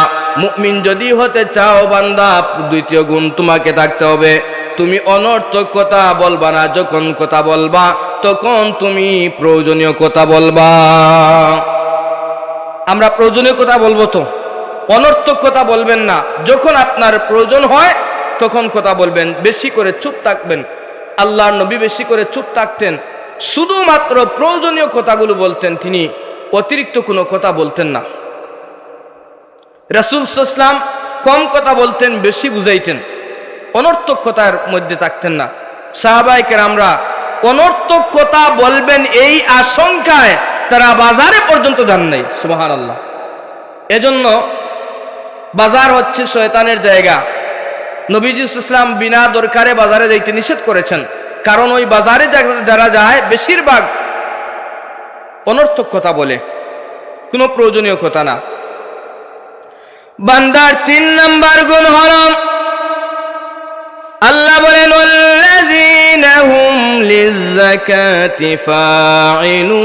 মুমিন যদি হতে চাও বান্দা, দ্বিতীয় গুণ তোমাকে থাকতে হবে, তুমি অনর্থক কথা বলবা না। যখন কথা বলবা তখন তুমি প্রয়োজনীয় কথা বলবা। আমরা প্রয়োজনীয় কথা বলবো, তো অনর্থক কথা বলবেন না। যখন আপনার প্রয়োজন হয় তখন কথা বলবেন, বেশি করে চুপ থাকবেন। আল্লাহর নবী বেশি করে চুপ থাকতেন, শুধুমাত্র প্রয়োজনীয় কথাগুলো বলতেন, তিনি অতিরিক্ত কোনো কথা বলতেন না। রাসূল সাল্লাল্লাহু আলাইহি ওয়াসাল্লাম কম কথা বলতেন, বেশি বুঝাইতেন, অনর্থক কথার মধ্যে থাকতেন না। সাহাবায়ে কেরামরা অনর্থক কথা বলবেন এই আশঙ্কায় তারা বাজারে পর্যন্ত যান নাই। সুবহানাল্লাহ। এজন্য বাজার হচ্ছে শয়তানের জায়গা। নবীজি সাল্লাল্লাহু আলাইহি ওয়াসাল্লাম বিনা দরকারে বাজারে যাইতে নিষেধ করেছেন, কারণ ওই বাজারে যারা যায় বেশিরভাগ অনর্থক কথা বলে, কোনো প্রয়োজনীয় কথা না। বান্দার 3 নাম্বার গুণ হল আল্লাহ বলেন ওয়াল্লাযীনা হুম লিয-যাকাতি ফাঈলুন।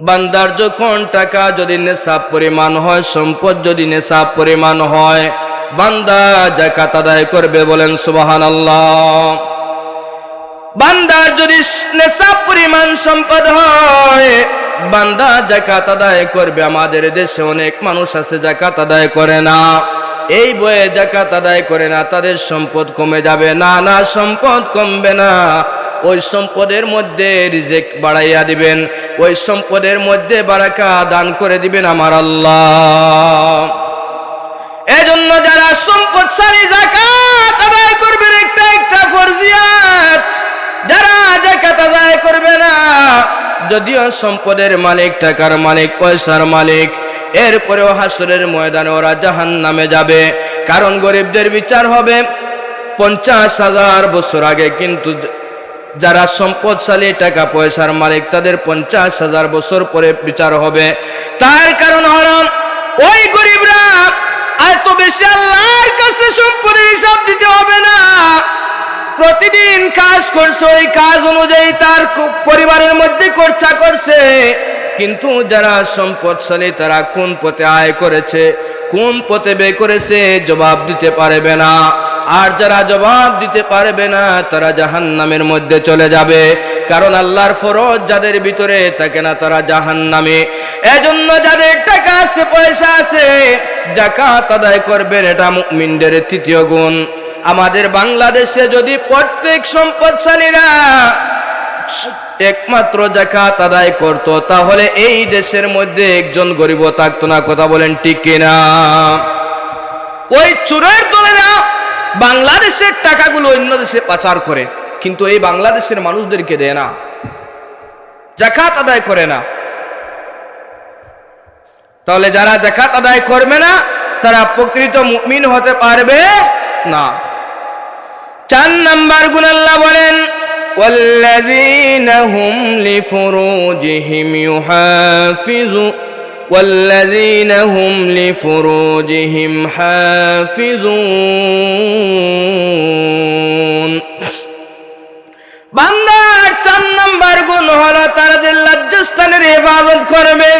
বান্দার যখন টাকা যদি নেশাব পরিমাণ হয়, সম্পদ যদি নেশাব পরিমাণ হয়, বান্দা যাকাত আদায় করবে, বলেন সুবহানাল্লাহ। বান্দার যদি নেশাব পরিমাণ সম্পদ হয়, বান্দা যাকাত আদায় করবে। আমাদের দেশে অনেক মানুষ আছে যাকাত আদায় করে না, এই বয়ে যাকাত আদায় করে না, তাদের সম্পদ কমে যাবে। না না, সম্পদ কমবে না, ওই সম্পদের মধ্যে রিজিক বাড়াইয়া দিবেন, ওই সম্পদের মধ্যে বারাকা দান করে দিবেন আমার আল্লাহ। এজন্য যারা সম্পদশালী যাকাত আদায় করবেন, একটা ফরজিয়াত। যারা যাকাত আদায় করবে না, যদিও সম্পদের মালিক, টাকার মালিক, পয়সার মালিক, এরপরেও হাসরের ময়দানে ওরা জাহান্নামে যাবে। কারণ গরিবদের বিচার হবে 50,000 বছর আগে, কিন্তু যারা সম্পদশালী, টাকা পয়সার মালিক, তাদের 50,000 বছর পরে বিচার হবে। তার কারণ হল ওই গরিবরা এত বেশি আল্লাহর কাছে সম্পদের হিসাব দিতে হবে না, প্রতিদিন কাজ করছে, ওই কাজ অনুযায়ী তার পরিবারের মধ্যে খরচা করছে। কিন্তু যারা সম্পদশালী, তারা কোন পথে আয় করেছে, কোন পথে ব্যয় করেছে, জবাব দিতে পারবে না। আর যারা জবাব দিতে পারবে না, তারা জাহান্নামের মধ্যে চলে যাবে। কারণ আল্লাহর ফরজ যাদের ভিতরে থাকে না, তারা জাহান্নামে। এজন্য যাদের টাকা আছে, পয়সা আছে, যাকাত আদায় করবেন, এটা মুমিনদের 3য় গুণ। আমাদের বাংলাদেশে যদি প্রত্যেক সম্পদশালীরা একমাত্র যাকাত আদায় করত, তাহলে এই দেশের মধ্যে একজন গরিব থাকতো না। কথা বলেন ঠিক কিনা? ওই চোরের দলেরা বাংলাদেশের টাকাগুলো অন্য দেশে পাচার করে, কিন্তু এই বাংলাদেশের মানুষদেরকে দেয় না, যাকাত আদায় করে না। তাহলে যারা যাকাত আদায় করবে না, তারা প্রকৃত মুমিন হতে পারবে না। 4 নাম্বার গুণ আল্লাহ বলেন ওয়াল্লাযীনা হুম লিফুরুজিহিম ইউহাফিজুন ওয়াল্লাযীনা হুম লিফুরুজিহিম হাফিজুন। বান্দার 4 নাম্বার গুণ হলো তারা যে লজ্জাস্থানের হেফাজত করবে।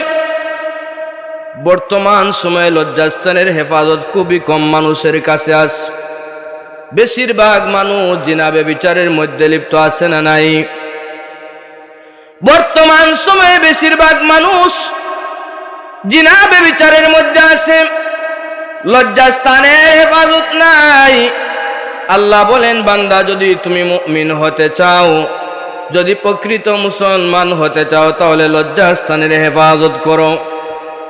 বর্তমান সময়ে লজ্জাস্থানের হেফাজত খুবই কম মানুষের কাছে আছে। বেশিরভাগ মানুষ জিনা ব্যভিচারের মধ্যে লিপ্ত আছে না নাই? বর্তমান সময়ে বেশিরভাগ মানুষ জিনা ব্যভিচারের মধ্যে আছে, লজ্জাস্থানের হেফাজত নাই। আল্লাহ বলেন বান্দা, যদি তুমি মুমিন হতে চাও, যদি প্রকৃত মুসলমান হতে চাও, তাহলে লজ্জাস্থানের হেফাজত করো,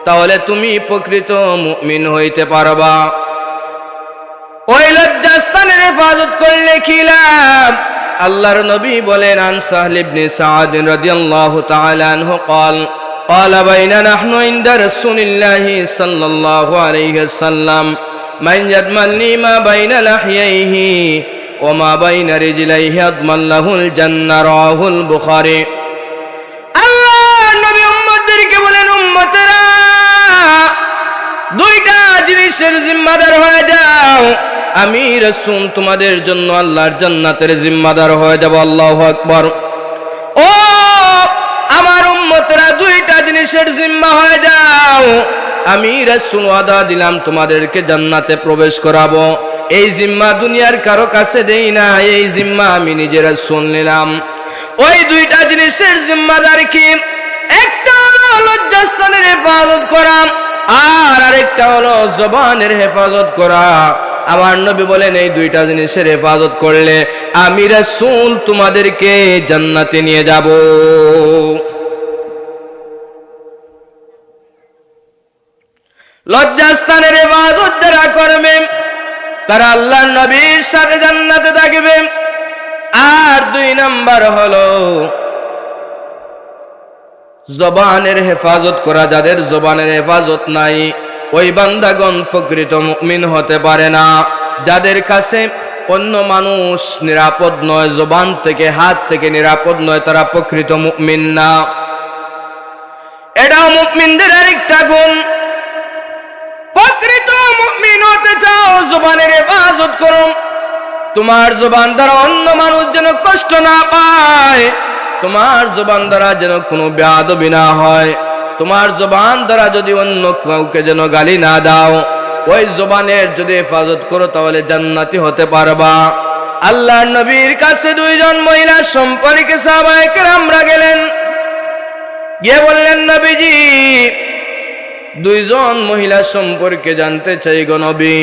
তাহলে তুমি প্রকৃত মুমিন হইতে পারবা। ওই লজ্জাস্থানের হেফাজত করলে কি লাভ? আল্লাহর নবী বলেন আন সাহল ইবনে সাদ রাদিয়াল্লাহু তাআলা আনহু قال قال بيننا نحن عند رسول الله صلى الله عليه وسلم من يضمن لي ما بين لحييه وما بين رجليه اضمن له الجنة رواه البخاري। আল্লাহ নবী উম্মতদেরকে বলেন, উম্মতেরা, 2টা জিনিসের জিম্মাদার হয়ে যাও, আমি রাসূল তোমাদের জন্য আল্লাহর জান্নাতের জিম্মাদার হয়ে যাব। আল্লাহু আকবার। ও আমার উম্মতরা, 2টা জিনিসের জিম্মা হয়ে যাও, আমি রাসূল ওয়াদা দিলাম তোমাদেরকে জান্নাতে প্রবেশ করাবো। এই জিম্মা দুনিয়ার কারো কাছে দেই না, এই জিম্মা আমি নিজে রাসূল নিলাম। ওই 2টা জিনিসের জিম্মাদার কি? একটা হলো লজ্জাস্থানের হেফাজত করা, আর আরেকটা হলো জবানের হেফাজত করা। আমার নবী বলেন, এই 2টা জিনিসের হেফাজত করলে আমি রাসূল তোমাদেরকে জান্নাতে নিয়ে যাব। লজ্জাস্থানের হেফাজত যারা করবে, তারা আল্লাহর নবীর সাথে জান্নাতে থাকবে। আর 2 নাম্বার হলো জবানের হেফাজত করা। যাদের জবানের হেফাজত নাই, ওই বান্দাগণ প্রকৃত মুমিন হতে পারে না। যাদের কাছে অন্য মানুষ নিরাপদ নয়, জবান থেকে হাত থেকে নিরাপদ নয়, তারা প্রকৃত মুমিন না। এটাও মুমিনদের আরেকটা গুণ। প্রকৃত মুমিন হতে চাও, জবানের হেফাজত করো। তোমার জবান দ্বারা অন্য মানুষ যেন কষ্ট না পায়, তোমার জবান দ্বারা যেন কোনো বেয়াদবি না হয়, তোমার জবান দ্বারা যদি অন্য কাউকে যেন গালি না দাও, ওই জবানের যদি হেফাজত করো তাহলে জান্নাতি হতে পারবা। আল্লাহর নবীর কাছে দুইজন মহিলা সম্পর্কে সাহাবায়ে কেরামরা গেলেন, গিয়ে বললেন, নবীজি দুইজন মহিলা সম্পর্কে জানতে চাই গো নবী।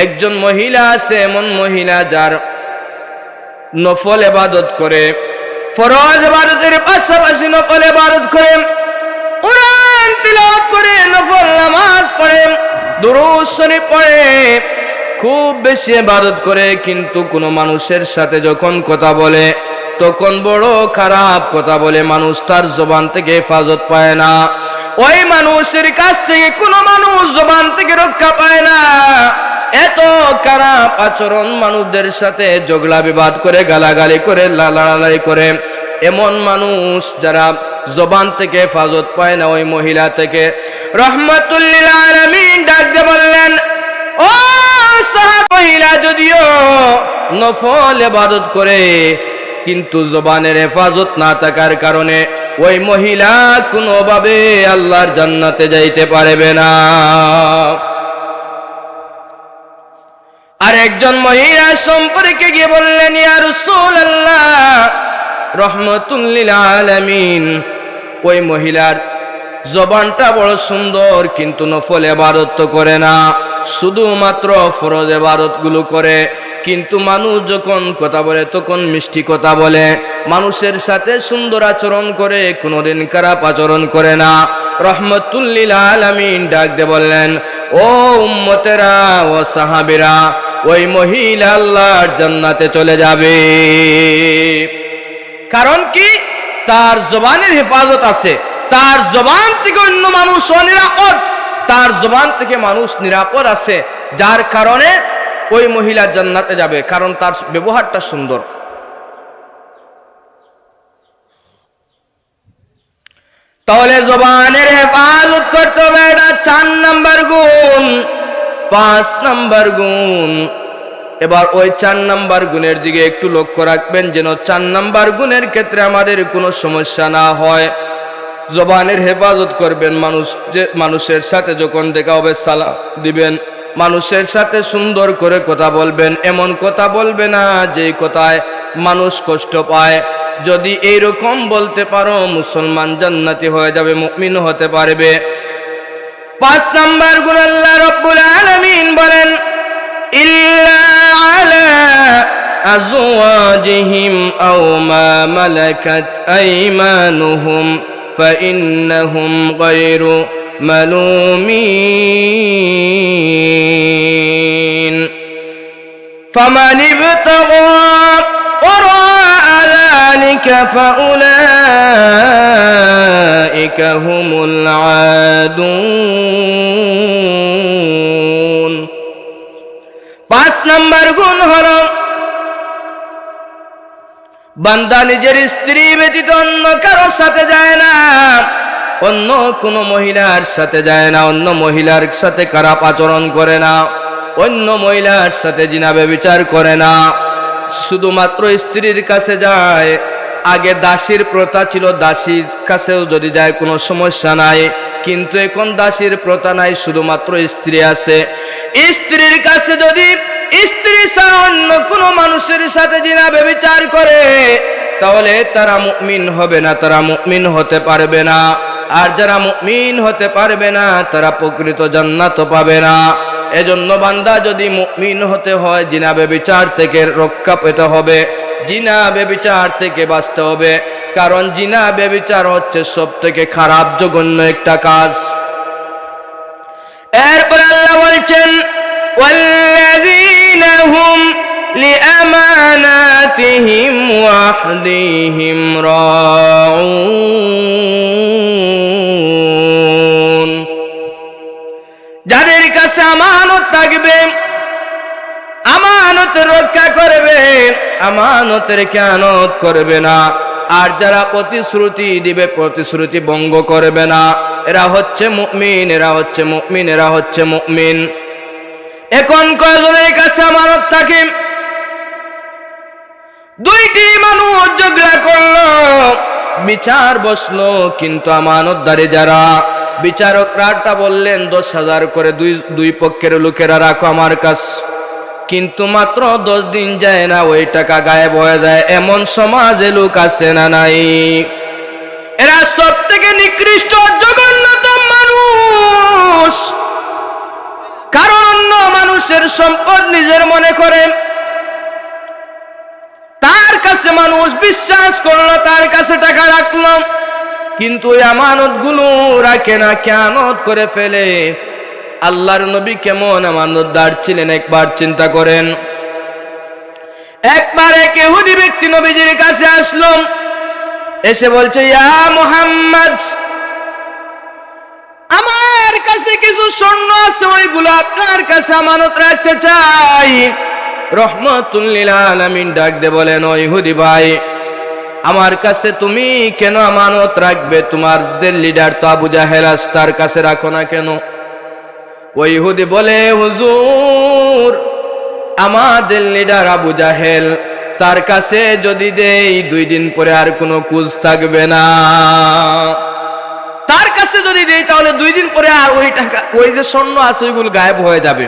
একজন মহিলা আছে, এমন মহিলা যার নফল ইবাদত করে, ফরজ ইবাদতের পাশাপাশি নফল ইবাদত করে, কুরআন তিলাওয়াত করে, নফল নামাজ পড়ে, দুরূদ শরীফ পড়ে, খুব বেশি ইবাদত করে, কিন্তু কোনো মানুষের সাথে যখন কথা বলে তখন বড় খারাপ কথা বলে, মানুষ তার জবান থেকে হেফাজত পায় না। ওই মানুষের কাছ থেকে কোনো মানুষ জবান থেকে রক্ষা পায় না। এত খারাপ আচরণ, মানুষদের সাথে ঝগড়া বিবাদ করে, গালাগালি করে, লড়াই করে, এমন মানুষ যারা জবান থেকে হেফাজত পায় না, ওই মহিলা থেকে রাহমাতুল লিল আলামিন ডাক দিয়ে বললেন, ও সাহাবা, মহিলা যদিও নফল ইবাদত করে কিন্তু জবানের হেফাজত না থাকার কারণে ওই মহিলা কোনোভাবে আল্লাহর জান্নাতে যাইতে পারবে না। আর একজন মহিলা সম্পর্কে গিয়ে বললেন, ইয়া রাসূলুল্লাহ, রাহমাতুল লিল আলামিন, ওই মহিলার জবানটা বড় সুন্দর কিন্তু নফল ইবাদত তো করে না, শুধুমাত্র ফরজ ইবাদত গুলো করে, কিন্তু মানুষ যখন কথা বলে তখন মিষ্টি কথা বলে, মানুষের সাথে সুন্দর আচরণ করে, কোনোদিন খারাপ আচরণ করে না। রাহমাতুল লিল আলামিন ডাক দিয়ে বললেন, ও উম্মতেরা, ও সাহাবীরা, ওই মহিলা আল্লাহর জান্নাতে চলে যাবে। কারণ কি? তার জবানের হেফাজত আছে, তার জবান থেকে অন্য মানুষ অনিরাপদ, তার জবান থেকে মানুষ নিরাপদ আছে, যার কারণে ওই মহিলা জান্নাতে যাবে, কারণ তার ব্যবহারটা সুন্দর। তাহলে জবানের হেফাজত করতে হবে, এটা 4 নাম্বার গুণ। 5 নাম্বার গুণ, এবার ওই 4 নাম্বার গুণের দিকে একটু লক্ষ্য রাখবেন, যেন 4 নাম্বার গুণের ক্ষেত্রে আমাদের কোনো সমস্যা না হয়। জবানের হেফাজত করবেন, মানুষের সাথে যখন দেখা হবে সালাম দিবেন, মানুষের সাথে সুন্দর করে কথা বলবেন, এমন কথা বলবে না যে কথায় মানুষ কষ্ট পায়। যদি এইরকম বলতে পারো, মুসলমান জান্নাতি হয়ে যাবে, মুমিন হতে পারবে। 5 নাম্বার গুণ, আল্লাহ রাব্বুল আলামিন বলেন, ইল্লা আলা আজওয়াজিহিম আও মা মালাকাত আইমানুহুম ফাইন্নাহুম গায়রু মালুমিন ফামান ইবতাগা ওয়ারা'a যালিকা ফাউলাইকা হুমুল আদুন। 5 নাম্বার গুণ হলো, বান্দা নিজের স্ত্রী ব্যতীত অন্য কারো সাথে যায় না, অন্য কোনো মহিলার সাথে যায় না, অন্য মহিলার সাথে খারাপ আচরণ করে না, অন্য মহিলার সাথে জিনা ব্যভিচার করে না, শুধুমাত্র স্ত্রীর কাছে যায়। আগে দাসীর প্রথা ছিল, দাসীর কাছেও যদি যায় কোনো সমস্যা নাই, কিন্তু এখন দাসীর প্রথা নাই, শুধুমাত্র স্ত্রী আছে। স্ত্রীর কাছে যদি স্ত্রী ছাড়া অন্য কোনো মানুষের সাথে জিনা ব্যভিচার করে, তাহলে তারা মুমিন হবে না, তারা মুমিন হতে পারবে না। আর যারা মুমিন হতে পারবে না, তারা প্রকৃত জান্নাত পাবে না। এজন্য বান্দা যদি মুমিন হতে হয়, জিনা ব্যভিচার থেকে রক্ষা পেতে হবে, জিনা ব্যভিচার থেকে বাঁচতে হবে, কারণ জিনা ব্যভিচার হচ্ছে সবথেকে খারাপ, জঘন্য একটা কাজ। এরপর আল্লাহ বলছেন, ওয়াল্লাযীনা হুম লিআমানাতিহিম ওয়া আহদিহিম রাউন। যাদের কাছে আমানত থাকবে, আমানত আমানতের রক্ষা করবে, আমানতের খেয়ানত করবে না। আর যারা প্রতিশ্রুতি দিবে, প্রতিশ্রুতি ভঙ্গ করবে না, এরা হচ্ছে মুমিন, এরা হচ্ছে মুমিন, এরা হচ্ছে মুমিন। এখন কয়জনের কাছে আমানত থাকে? দুইটি মানুষ ঝগড়া করলো, বিচার বসলো, কিন্তু আমানতদারি যারা, বিচারকরা বললেন 10,000 করে দুই পক্ষের লোকেরা রাখো আমার কাছে। কিন্তু মাত্র 10 দিন যায় না, ওই টাকা গায়েব হয়ে যায়। এমন সমাজে লোক আছে না নাই? এরা সব থেকে নিকৃষ্ট জঘন্যতম মানুষ। কারণ অন্য মানুষের সম্পদ নিজের মনে করে, তার কাছে মানুষ বিশ্বাস করলো, তার কাছে টাকা রাখলো, কিন্তু ওই আমানত গুলো রাখে না, খেয়ানত করে ফেলে। আল্লাহর নবী কেমন আমানতদার ছিলেন একবার চিন্তা করেন। একবার এক ইহুদি ব্যক্তি নবীজির কাছে আসলো, এসে বলছে, ইয়া মুহাম্মদ, আমার কাছে কিছু স্বর্ণ আছে, ওইগুলো আপনার কাছে আমানত রাখতে চাই। রহমাতুল লিল আলামিন ডাক দিয়ে বলেন, ও ইহুদি ভাই, আমার কাছে তুমি কেন আমানত রাখবে? তোমাদের লিডার তো আবু জাহেল, তার কাছে রাখো না কেন? ওই ইহুদি বলে, হুজুর, আমাদের লিডার আবু জাহেল, তার কাছে যদি দেই 2 দিন পরে আর কোনো খোঁজ থাকবে না। তার কাছে যদি দেই তাহলে 2 দিন পরে আর ওই টাকা, ওই যে স্বর্ণ আছে ওইগুলো গায়েব হয়ে যাবে।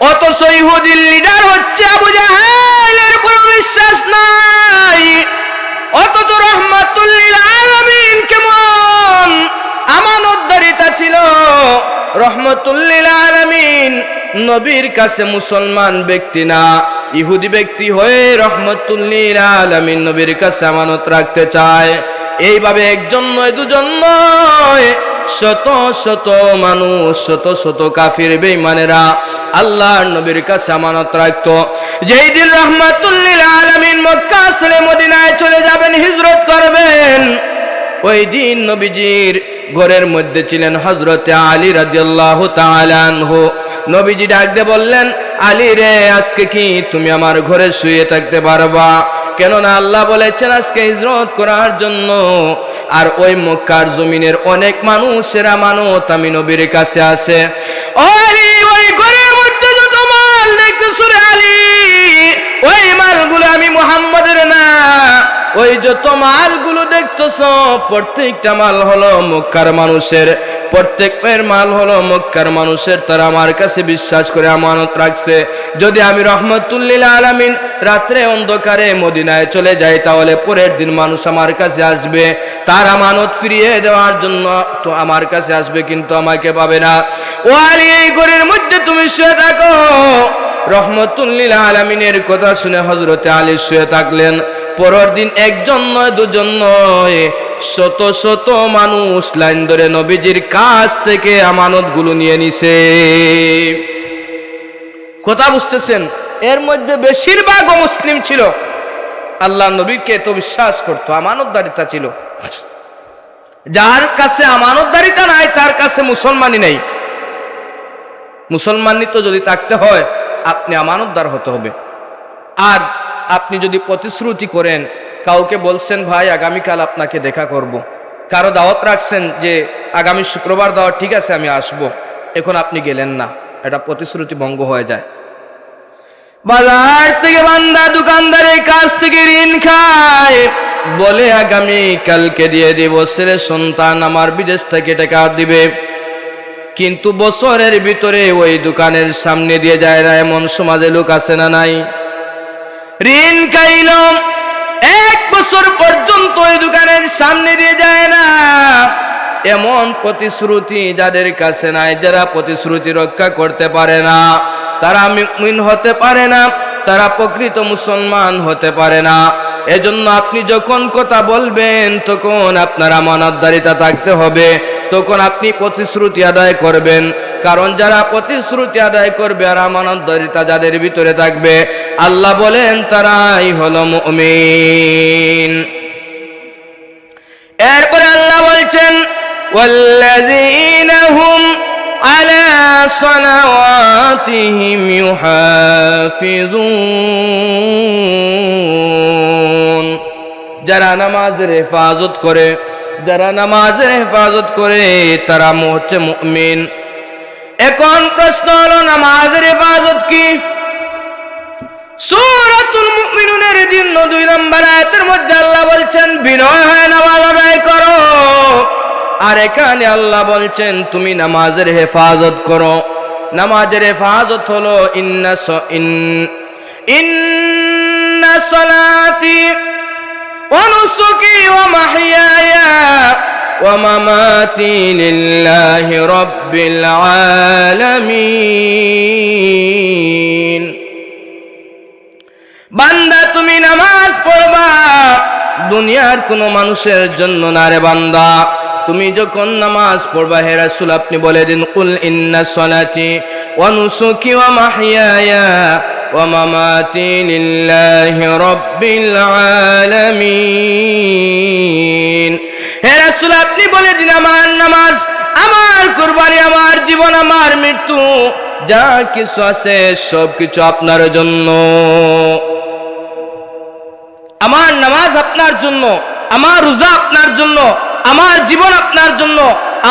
অথচ ইহুদির লিডার হচ্ছে আবু জাহেল, এর কোনো বিশ্বাস নাই। অথচ রহমাতুল লিল আলামিন কেমন আমানতদারিতা ছিল। রহমাতুল লিল আলামিন নবীর কাছে মুসলমান ব্যক্তি না, ইহুদি ব্যক্তি হয়ে রহমাতুল লিল আলামিন নবীর কাছে আমানত রাখতে চায়। এইভাবে একজন নয়, দুজন নয়, শত শত মানুষ, শত শত কাফির বেঈমানেরা আল্লাহর নবীর কাছে আমানত রাখতো। যেই দিন রহমাতুল লিল আলামিন মক্কা ছেড়ে মদিনায় চলে যাবেন, হিজরত করবেন, ওই দিন নবীজির ঘরের মধ্যে ছিলেন হযরতে আলী রাদিয়াল্লাহু তাআলা আনহু। নবীজি ডাক দিয়ে বললেন, আলী রে, আজকে কি তুমি আমার ঘরে শুয়ে থাকতে পারবা? কেননা আল্লাহ বলেছেন আজকে হিজরত করার জন্য। আর ওই মক্কার জমিনের অনেক মানুষের আমানত আমি নবীর কাছে আছে। ও আলী, ওই ঘরের মধ্যে যত মাল দেখতেছো রে আলী, ওই মালগুলো আমি মুহাম্মাদের না। ওই যত মালগুলো দেখতেছো, প্রত্যেকটা মাল হলো মক্কার মানুষের, প্রত্যেকের মাল হলো মক্কার মানুষের। তারা আমার কাছে বিশ্বাস করে আমানত রাখছে। যদি আমি রহমাতুল লিল আলামিন রাত্রে অন্ধকারে মদিনায় চলে যাই, তাহলে পরের দিন মানুষ আমার কাছে আসবে, তার আমানত ফিরিয়ে দেওয়ার জন্য তো আমার কাছে আসবে, কিন্তু আমাকে পাবে না। ও আলী, এই ঘরের মধ্যে তুমি শুয়ে থাকো। রহমাতুল লিল আলামিনের কথা শুনে হযরতে আলী শুয়ে থাকলেন। পরের দিন একজন নয়, দুজন নয়, শত শত মানুষ লাইন ধরে নবীজির কাছ থেকে আমানতগুলো নিয়ে নিছে। কথা বুঝতেছেন? এর মধ্যে বেশিরভাগ মুসলিম ছিল, আল্লাহ নবীকে তো বিশ্বাস করতো, আমানতদারিতা ছিল। যার কাছে আমানতদারিতা নাই, তার কাছে মুসলমানই নাই। মুসলমানই তো যদি থাকতে হয়, আপনি আমানতদার হতে হবে। আর আপনি যদি প্রতিশ্রুতি করেন, কাউকে বলছেন ভাই আগামীকাল আপনাকে দেখা করব, কারো দাওয়াত রাখছেন যে আগামী শুক্রবার দাওয়াত, ঠিক আছে আমি আসব, এখন আপনি গেলেন না, এটা প্রতিশ্রুতি ভঙ্গ হয়ে যায়। বাজার থেকে বান্দা দোকানদারের কাছ থেকে ঋণ খায়, বলে আগামী কালকে দিয়ে দিব, ছেলে সন্তান আমার বিদেশ থেকে টাকা দিবে, কিন্তু বছরের ভিতরে ওই দোকানের সামনে দিয়ে যায় না। এমন সমাজে লোক আছে না নাই? ঋণ খাইল, 1 বছর পর্যন্ত ওই দোকানের সামনে দিয়ে যায় না। এমন প্রতিশ্রুতি যাদের কাছে নাই, যারা প্রতিশ্রুতি রক্ষা করতে পারে না, তারা মুমিন হতে পারে না, তারা প্রকৃত মুসলমান হতে পারে না। এজন্য আপনি যখন কথা বলবেন, তখন আপনার আমানতদারিতা থাকতে হবে, তখন আপনি প্রতিশ্রুতি আদায় করবেন। কারণ যারা প্রতিশ্রুতি আদায় করবে আর আমানতদারিতা যাদের ভিতরে থাকবে, আল্লাহ বলেন তারাই হলো মুমিন। এরপরে আল্লাহ বলছেন, ওয়াল্লাযীনা হুম على صلواتهم يحافظون যারা নামাজের হেফাজত করে, যারা নামাজের হেফাজত করে তারা হচ্ছে মুমিন। এখন প্রশ্ন হলো নামাজের হেফাজত কি? সূরাতুল মুমিনুনের 2 নম্বর আয়াতের মধ্যে আল্লাহ বলছেন বিনয় হয় নামাজ আদায় করো, আর এখানে আল্লাহ বলছেন তুমি নামাজের হেফাজত করো। নামাজের হেফাজত হলো ইন্না সলাতি ওয়া নুসুকি ওয়া মাহইয়ায়া ওয়া মামাতি লিল্লাহি রাব্বিল আলামিন। বান্দা তুমি নামাজ পড়বা দুনিয়ার কোনো মানুষের জন্য না রে বান্দা। তুমি যখন নামাজ পড়বা হে রাসূল আপনি বলে দিন কুল ইন্না সলাতি ওয়া নুসুকি ওয়া মাহইয়ায়া ওয়া মামাতি লিল্লাহি রাব্বিল আলামিন। হে রাসূল আপনি বলে দিন আমার নামাজ, আমার কুরবানি, আমার জীবন, আমার মৃত্যু যা কিছু আছে সব কিছু আপনার জন্য। আমার নামাজ আপনার জন্য, আমার রোজা আপনার জন্য, আমার জীবন আপনার জন্য,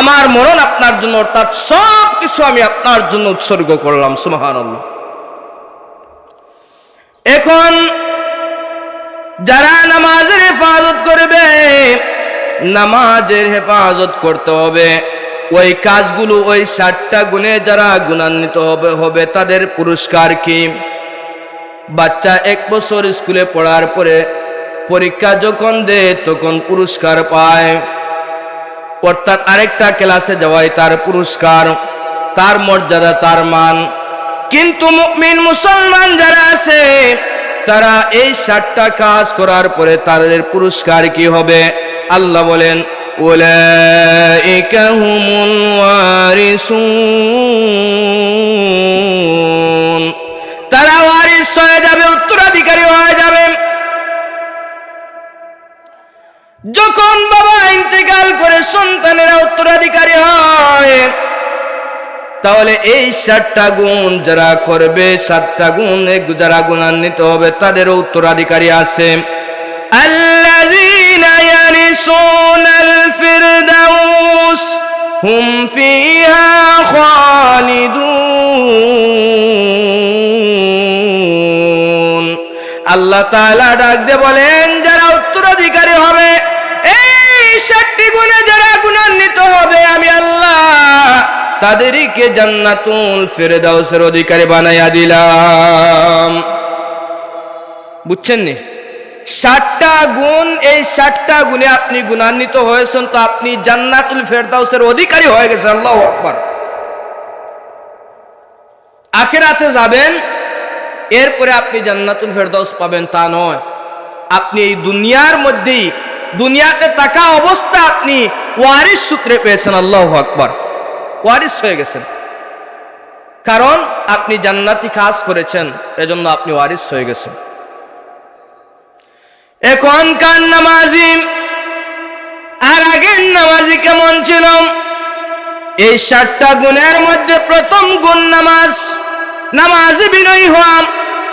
আমার মরণ আপনার জন্য, অর্থাৎ সব কিছু আমি আপনার জন্য উৎসর্গ করলাম। সুবহানাল্লাহ। এখন যারা নামাজের হেফাজত করবে, নামাজের হেফাজত করতে হবে ওই কাজগুলো, ওই 60টা গুণে যারা গুণান্বিত হবে তাদের পুরস্কার কি? বাচ্চা 1 বছর স্কুলে পড়ার পরে পরীক্ষা যখন দেয় তখন পুরস্কার পায়, অর্থাৎ আরেকটা ক্লাসে যাওয়াই তার পুরস্কার, তার মর্যাদা, তার মান। কিন্তু মুমিন মুসলমান যারা আছে তারা এই 60টা কাজ করার পরে তাদের পুরস্কার কি হবে? আল্লাহ বলেন উলাইকা হুমুল ওয়ারিসুন, তারা ওয়ারিস হয়ে যাবে, উত্তরাধিকারী হয়ে যাবে। যখন বাবা ইন্তেকাল করে সন্তানেরা উত্তরাধিকারী হয়, তাহলে এই 60টা গুণ যারা করবে, 7টা গুণ যারা গুণান্বিত হবে তাদেরও উত্তরাধিকারী আছে। আল্লাযীনা ইয়ারিসুনাল ফিরদাউস হুম ফিহা খালিদুন। আল্লাহ তাআলা ডাক দিয়ে বলেন যারা উত্তরাধিকারী হবে, এই 60টি গুণে যারা গুণান্বিত হবে, আমি আল্লাহ তাদেরকে জান্নাতুল ফিরদাউসের অধিকারী বানাইয়া দিলাম। বুঝছেন নি? 60টা গুণ, এই 60টা গুণে আপনি গুণান্বিত হয়েছেন তো আপনি জান্নাতুল ফিরদাউসের অধিকারী হয়ে গেছেন। আল্লাহু আকবার। আখিরাতে যাবেন, এরপরে আপনি জান্নাতুল ফিরদাউস পাবেন তা নয়। আপনি এই দুনিয়ার মধ্যেই, দুনিয়াতে থাকা অবস্থা আপনি ওয়ারিস সূত্রে পেয়েছেন। আল্লাহু আকবার। ওয়ারিস হয়ে গেছেন, কারণ আপনি জান্নাতি কাজ করেছেন, এজন্য আপনি ওয়ারিস হয়ে গেছেন। এখনকার নামাজি আর আগের নামাজি কেমন ছিল? এই 60টা গুণের মধ্যে প্রথম গুণ নামাজ, নামাজে বিনয়ী হওয়া।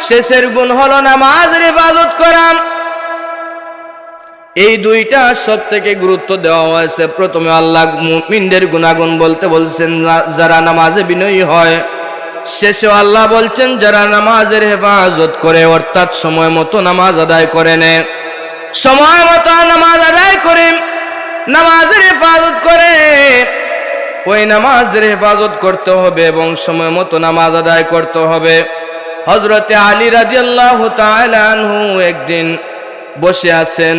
শেষের গুণ হলো নামাজের ইবাদত করা। এই দুইটা সব থেকে গুরুত্ব দেওয়া হয়েছে। প্রথমে আল্লাহ মুমিনদের গুণাগুণ বলতে বলছেন যারা নামাজে বিনয়ী হয়, শেষে আল্লাহ বলছেন যারা নামাজের হেফাজত করে, অর্থাৎ সময় মতো নামাজ আদায় করে নেয়, সময় মতো নামাজ আদায় করে, নামাজের হেফাজত করে। ওই নামাজের হেফাজত করতে হবে এবং সময় মতো নামাজ আদায় করতে হবে। হযরতে আলী রাদিয়াল্লাহু তাআলা আনহু একদিন বসে আছেন,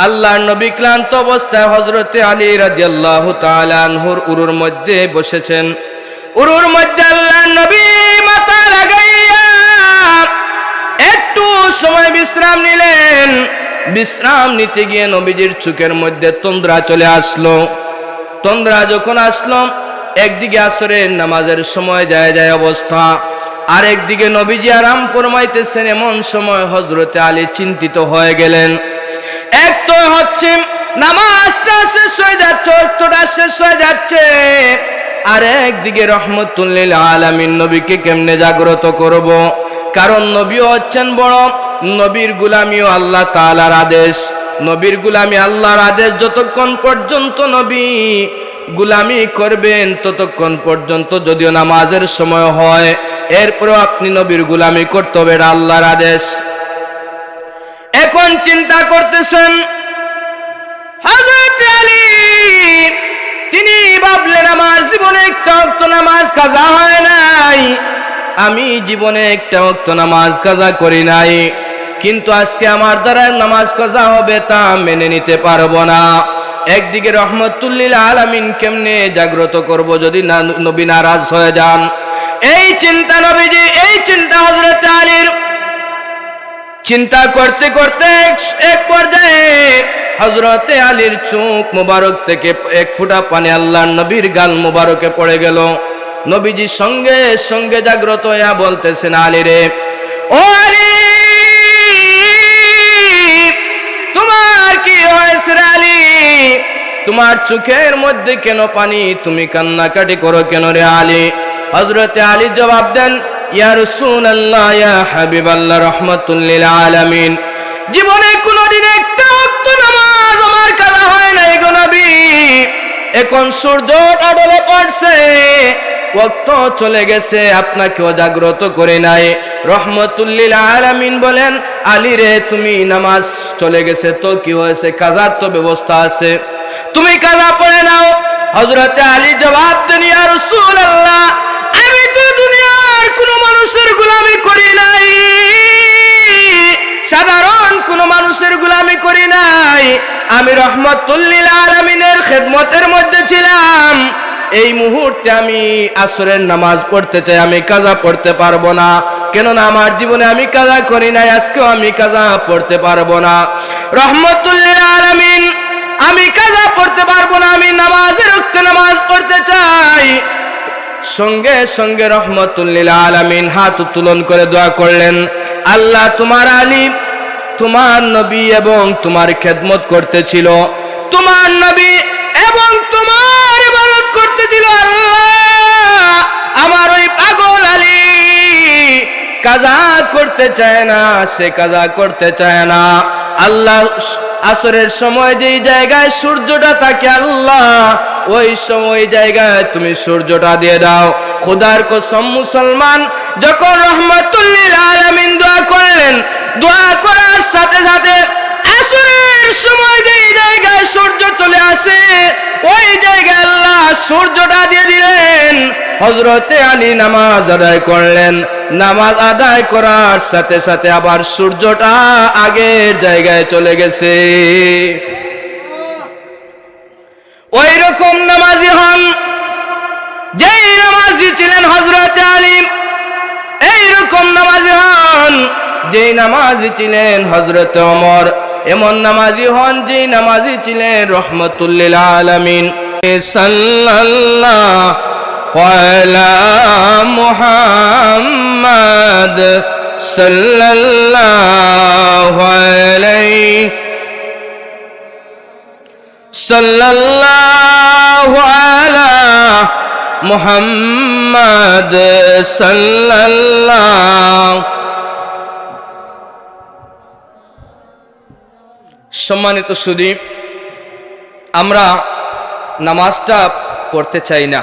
আল্লাহর নবী ক্লান্ত অবস্থায় হযরতে আলী রাদিয়াল্লাহু তাআলা আনহুর উরুর মধ্যে বসেছেন। উরুর মধ্যে আল্লাহর নবী মাথা লাগাইয়া একটু সময় বিশ্রাম নিলেন। বিশ্রাম নিতে গিয়ে নবীজির চোখের মধ্যে তন্দ্রা চলে আসলো। তন্দ্রা যখন আসলো, একদিকে আসরের নামাজের সময় যায় অবস্থা, আর একদিকে নবীজি আরাম ফরমাইতেছেন। এমন সময় হযরতে আলী চিন্তিত হয়ে গেলেন। এক তো হচ্ছে নামাজটা শেষ হয়ে যাচ্ছে, অর্থটা শেষ হয়ে যাচ্ছে, আর একদিকে রহমতুল লিল আলামিন নবীকে কেমনে জাগ্রত করব? কারণ নবীও হচ্ছেন বড়, নবীর গোলামিও আল্লাহ তাআলার আদেশ। নবীর গোলামি আল্লাহর আদেশ, যতক্ষণ পর্যন্ত নবী গোলামি করবেন ততক্ষণ পর্যন্ত যদিও নামাজের সময় হয়, এরপরও আপনি নবীর গোলামি করতে হবে, এটা আল্লাহর আদেশ। এখন চিন্তা করতেছেন হযরত আলী, তিনি ভাবলেন আমার জীবনে একটা ওয়াক্ত নামাজ কাজা হয় নাই, আমি জীবনে একটা ওয়াক্ত নামাজ কাজা করি নাই, কিন্তু আজকে আমার দ্বারা নামাজ কাজা হবে তা মেনে নিতে পারবো না। একদিকে রহমতুল লিল আলামিন কেমনে জাগ্রত করব যদি নবী নারাজ হয়ে যান? এই চিন্তা নবীজি, এই চিন্তা হযরত আলীর। চিন্তা করতে করতে এক পর্যায়ে হযরতে আলীর চোখ মোবারক থেকে এক ফোঁটা পানি আল্লাহর নবীর গাল মোবারকে পড়ে গেল। নবীজি সঙ্গে সঙ্গে জাগ্রত হইয়া বলতেছেন, আলী রে, ও আলী, তোমার কি হয়েছে আলী? তোমার চোখের মধ্যে কেন পানি? তুমি কান্নাকাটি করো কেন রে আলী? হযরতে আলী জবাব দেন, ইয়া রাসূলুল্লাহ, ইয়া হাবিবাল্লাহ, রাহমাতুল লিল আলামিন, জীবনে কোনদিন একটা ওয়াক্ত নামাজ আমার কাজা হয় নাই গো নবী। এখন সূর্য আড়ালে পড়ছে, ওয়াক্ত চলে গেছে, আপনাকেও জাগ্রত করে নাই। রহমতুল লিল আলামিন বলেন, আলী রে, তুমি নামাজ চলে গেছে তো কি হয়েছে? কাজার তো ব্যবস্থা আছে, তুমি কাজা পড়ে নাও। হযরতে আলী জবাব দেন, ইয়া রাসূলুল্লাহ, আমি তো দুনিয়ার কোন মানুষের গোলামি করি নাই, সাধারণ কোন মানুষের গোলামি করি নাই, আমি রহমতুল লিল আলামিনের খেদমতের মধ্যে ছিলাম। এই মুহূর্তে আমি আসরের নামাজ পড়তে চাই, আমি কাজা পড়তে পারবো না, কেননা আমার জীবনে আমি কাজা করি নাই, আজকেও আমি কাজা পড়তে পারবো না। রহমতুল লিল আলামিন, আমি কাজা পড়তে পারবো না, আমি নামাজের ওয়াক্তে নামাজ পড়তে চাই। সঙ্গে সঙ্গে রহমতুল লিল আলামিন হাত উত্তোলন করে দোয়া করলেন, আল্লাহ, তোমার আলী তোমার নবী এবং তোমার খেদমত করতেছিল, তোমার নবী এবং তোমার ইবাদত করতেছিল, আল্লাহ, আমার ওই পাগল আলী কাজা করতে চায় না, সে কাজা করতে চায় না। আল্লাহ, আসরের সময় যেই জায়গায় সূর্যটা থাকে, আল্লাহ ওই সময় জায়গায় তুমি সূর্যটা দিয়ে দাও। খোদার কসম, মুসলমান যখন রহমতুল লিল আলামিন দোয়া করলেন, দোয়া করার সাথে সাথে আসরের সময় যেই জায়গায় সূর্য চলে আসে, ওই জায়গায় আল্লাহ সূর্যটা দিয়ে দিলেন। হযরতে আলী নামাজ আদায় করলেন, নামাজ আদায় করার সাথে সাথে আবার সূর্যটা আগের জায়গায় চলে গেছে। ওই রকম নামাজি হন যেই নামাজি ছিলেন হযরতে আলী, এই রকম নামাজি হন যেই নামাজি ছিলেন হযরতে ওমর, এমন নামাজি হন যেই নামাজি ছিলেন রহমতুল লিল আলামিন। সাল্লাল্লাহু আলা মুহাম্মাদ সাল্লাল্লাহু আলাইহি সাল্লাল্লাহু আলা মুহাম্মাদ সাল্লাল্লাহু। সম্মানিত সুধী, আমরা নামাজটা পড়তে চাই না,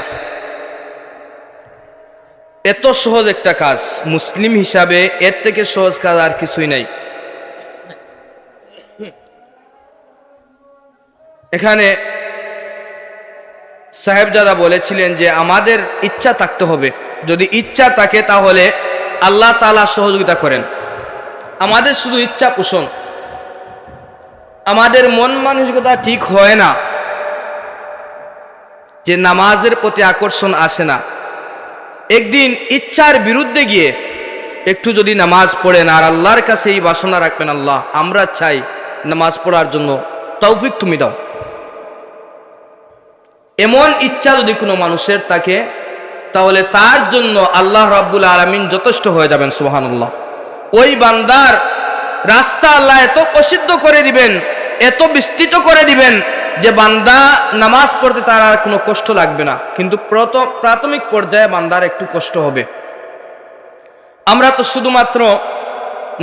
এত সহজ একটা কাজ, মুসলিম হিসাবে এর থেকে সহজ কাজ আর কিছুই নাই। এখানে সাহেবজাদা বলেছিলেন যে আমাদের ইচ্ছা থাকতে হবে, যদি ইচ্ছা থাকে তাহলে আল্লাহ তাআলা সহযোগিতা করেন। আমাদের শুধু ইচ্ছা পোষণ, আমাদের মন মানসিকতা ঠিক হয় না, যে নামাজের প্রতি আকর্ষণ আসে না। একদিন ইচ্ছার বিরুদ্ধে গিয়ে একটু যদি নামাজ পড়েন আর আল্লাহর কাছে এই বাসনা রাখবেন, আল্লাহ, আমরা চাই নামাজ পড়ার জন্য তৌফিক তুমি দাও। এমন ইচ্ছা যদি কোনো মানুষের থাকে, তাহলে তার জন্য আল্লাহ রাব্বুল আলামিন যথেষ্ট হয়ে যাবেন। সুবহানাল্লাহ। ওই বান্দার রাস্তা আল্লাহ এত প্রসিদ্ধ করে দিবেন, এত বিস্তৃত করে দিবেন, যে বান্দা নামাজ পড়তে তার আর কোনো কষ্ট লাগবে না, কিন্তু প্রাথমিক পর্যায়ে বান্দার একটু কষ্ট হবে। আমরা তো শুধুমাত্র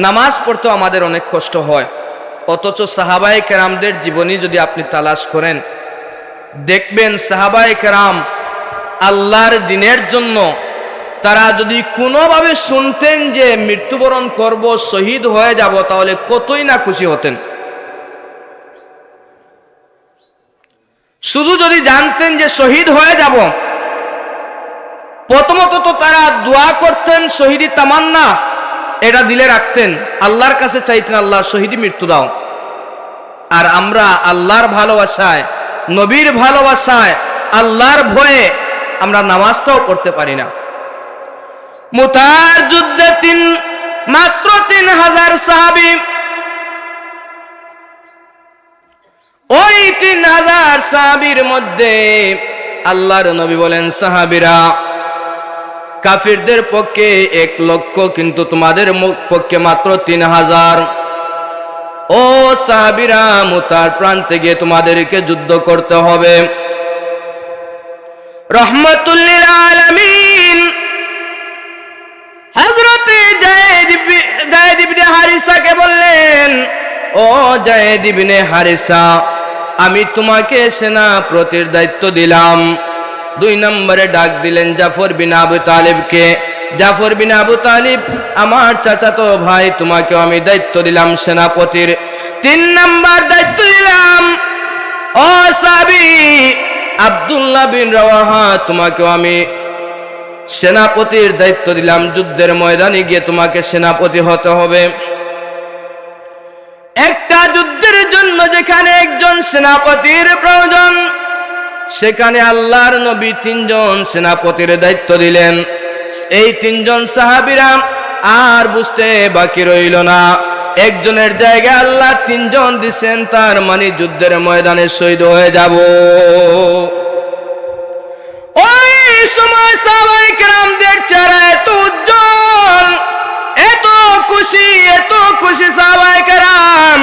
নামাজ পড়তেও আমাদের অনেক কষ্ট হয়, অথচ সাহাবায়ে কেরামদের জীবনী যদি আপনি তালাশ করেন দেখবেন সাহাবায়ে কেরাম আল্লাহর দ্বীনের জন্য তারা যদি কোনোভাবে শুনতেন যে মৃত্যুবরণ করব, শহীদ হয়ে যাব, তাহলে কতই না খুশি হতেন। শুধু যদি জানতেন যে শহীদ হয়ে যাব, প্রথমত তো তারা দোয়া করতেন, শহীদি তামান্না এটা দিলে রাখতেন, আল্লাহর কাছে চাইতেন আল্লাহ শহীদি মৃত্যু দাও। আর আমরা আল্লাহর ভালোবাসায়, নবীর ভালোবাসায়, আল্লাহর ভয়ে আমরা নামাজটাও পড়তে পারি না। মুতার যুদ্ধে মাত্র 3000 সাহাবী, ওই 3000 সাহাবীর মধ্যে আল্লাহর নবী বলেন, সাহাবীরা কাফিরদের পক্ষে 1 লক্ষ, কিন্তু তোমাদের পক্ষে মাত্র 3000। ও সাহাবীরা, মুতার প্রান্তে গিয়ে তোমাদেরকে যুদ্ধ করতে হবে। রহমাতুল লিল আলামিন হযরত যায়েদ ইবনে হারিসাকে বললেন, ও যায়েদ ইবনে হারিসা, আমি তোমাকে সেনাপতির দায়িত্ব দিলাম। 2 নম্বরে ডাক দিলেন জাফর বিন আবু তালিবকে, জাফর বিন আবু তালিব আমার চাচাতো ভাই, তোমাকেও আমি দায়িত্ব দিলাম সেনাপতির। 3 নম্বর দায়িত্ব দিলাম ও সাহাবী আব্দুল্লাহ বিন রাওয়াহা, তোমাকেও আমি সেনাপতির দায়িত্ব দিলাম। যুদ্ধের ময়দানে গিয়ে তোমাকে সেনাপতি হতে হবে। একটা যুদ্ধের জন্য যেখানে একজন সেনাপতির প্রয়োজন, সেখানে আল্লাহর নবী 3 জন সেনাপতির দায়িত্ব দিলেন। এই 3 জন সাহাবীরা আর বুঝতে বাকি রইল না, একজনের জায়গায় আল্লাহ 3 জন দিচ্ছেন, তার মানে যুদ্ধের ময়দানে শহীদ হয়ে যাব। ওই সময় সাহাবায়ে কেরামদের চেহারা এত উজ্জ্বল, এত খুশি সাহাবায়ে কেরাম,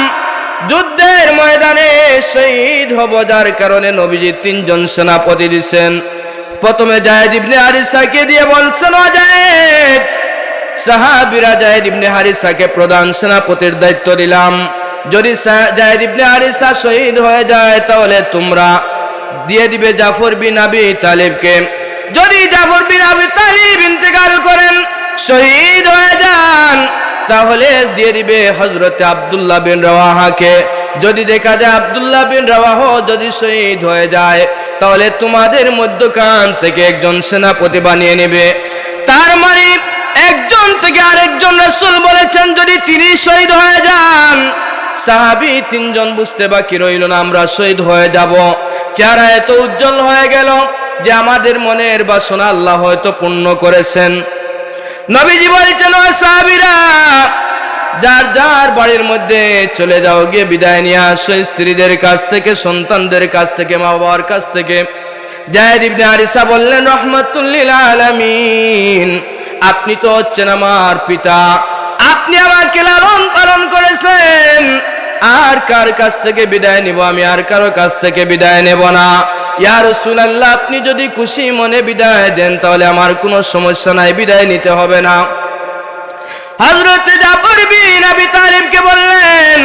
যুদ্ধের ময়দানে শহীদ হব, যার কারণে নবীজি 3 জন সেনাপতি দিচ্ছেন। প্রথমে যায়েদ ইবনে হারিসাকে দিয়ে বলছেন, ও যায়েদ, সাহাবীরা যায়েদ ইবনে হারিসাকে প্রধান সেনাপতির দায়িত্ব দিলাম। যদি যায়েদ ইবনে হারিসা শহীদ হয়ে যায়, তাহলে তোমরা দিয়ে দিবে জাফর বিন আবি তালিবকে। যদি জাফর বিন আবি তালিব ইন্তেকাল করেন, শহীদ হয়ে যান, তাহলে দিয়ে দিবে হযরতে আব্দুল্লাহ বিন রাওয়াহাকে। যদি দেখা যায় আব্দুল্লাহ বিন রাওয়াহ যদি শহীদ হয়ে যায়, তাহলে তোমাদের মধ্যখান থেকে একজন সেনাপতি বানিয়ে নেবে। তার মানে একজন থেকে আরেকজন রাসূল বলেছেন, যদি তিনি শহীদ হয়ে যান, সাহাবী 3 জন বুঝতে বাকি রইল না, আমরা শহীদ হয়ে যাব। চেহারা এত উজ্জ্বল হয়ে গেল যে আমাদের মনের বাসনা আল্লাহ হয়তো পূর্ণ করেছেন। নবীজি বলছেন, ও সাহাবীরা, যার যার বাড়ির মধ্যে চলে যাও, গিয়ে বিদায় নিয়ে আসো, স্ত্রীদের কাছ থেকে, সন্তানদের কাছ থেকে, মা বাবার কাছ থেকে। যায়েদ ইবনে হারিসা বললেন, রহমাতুল লিল আলামিন, আপনি তো হচ্ছেন আমার পিতা, আপনি আমাকে লালন পালন করেছেন, আর কার কাছ থেকে বিদায় নিব? আমি আর কারো কাছ থেকে বিদায় নেব না। ইয়া রাসূলুল্লাহ, আপনি যদি খুশি মনে বিদায় দেন, তাহলে আমার কোনো সমস্যা নাই, বিদায় নিতে হবে না। হযরত জাফর বিন আবি তালিবকে বললেন,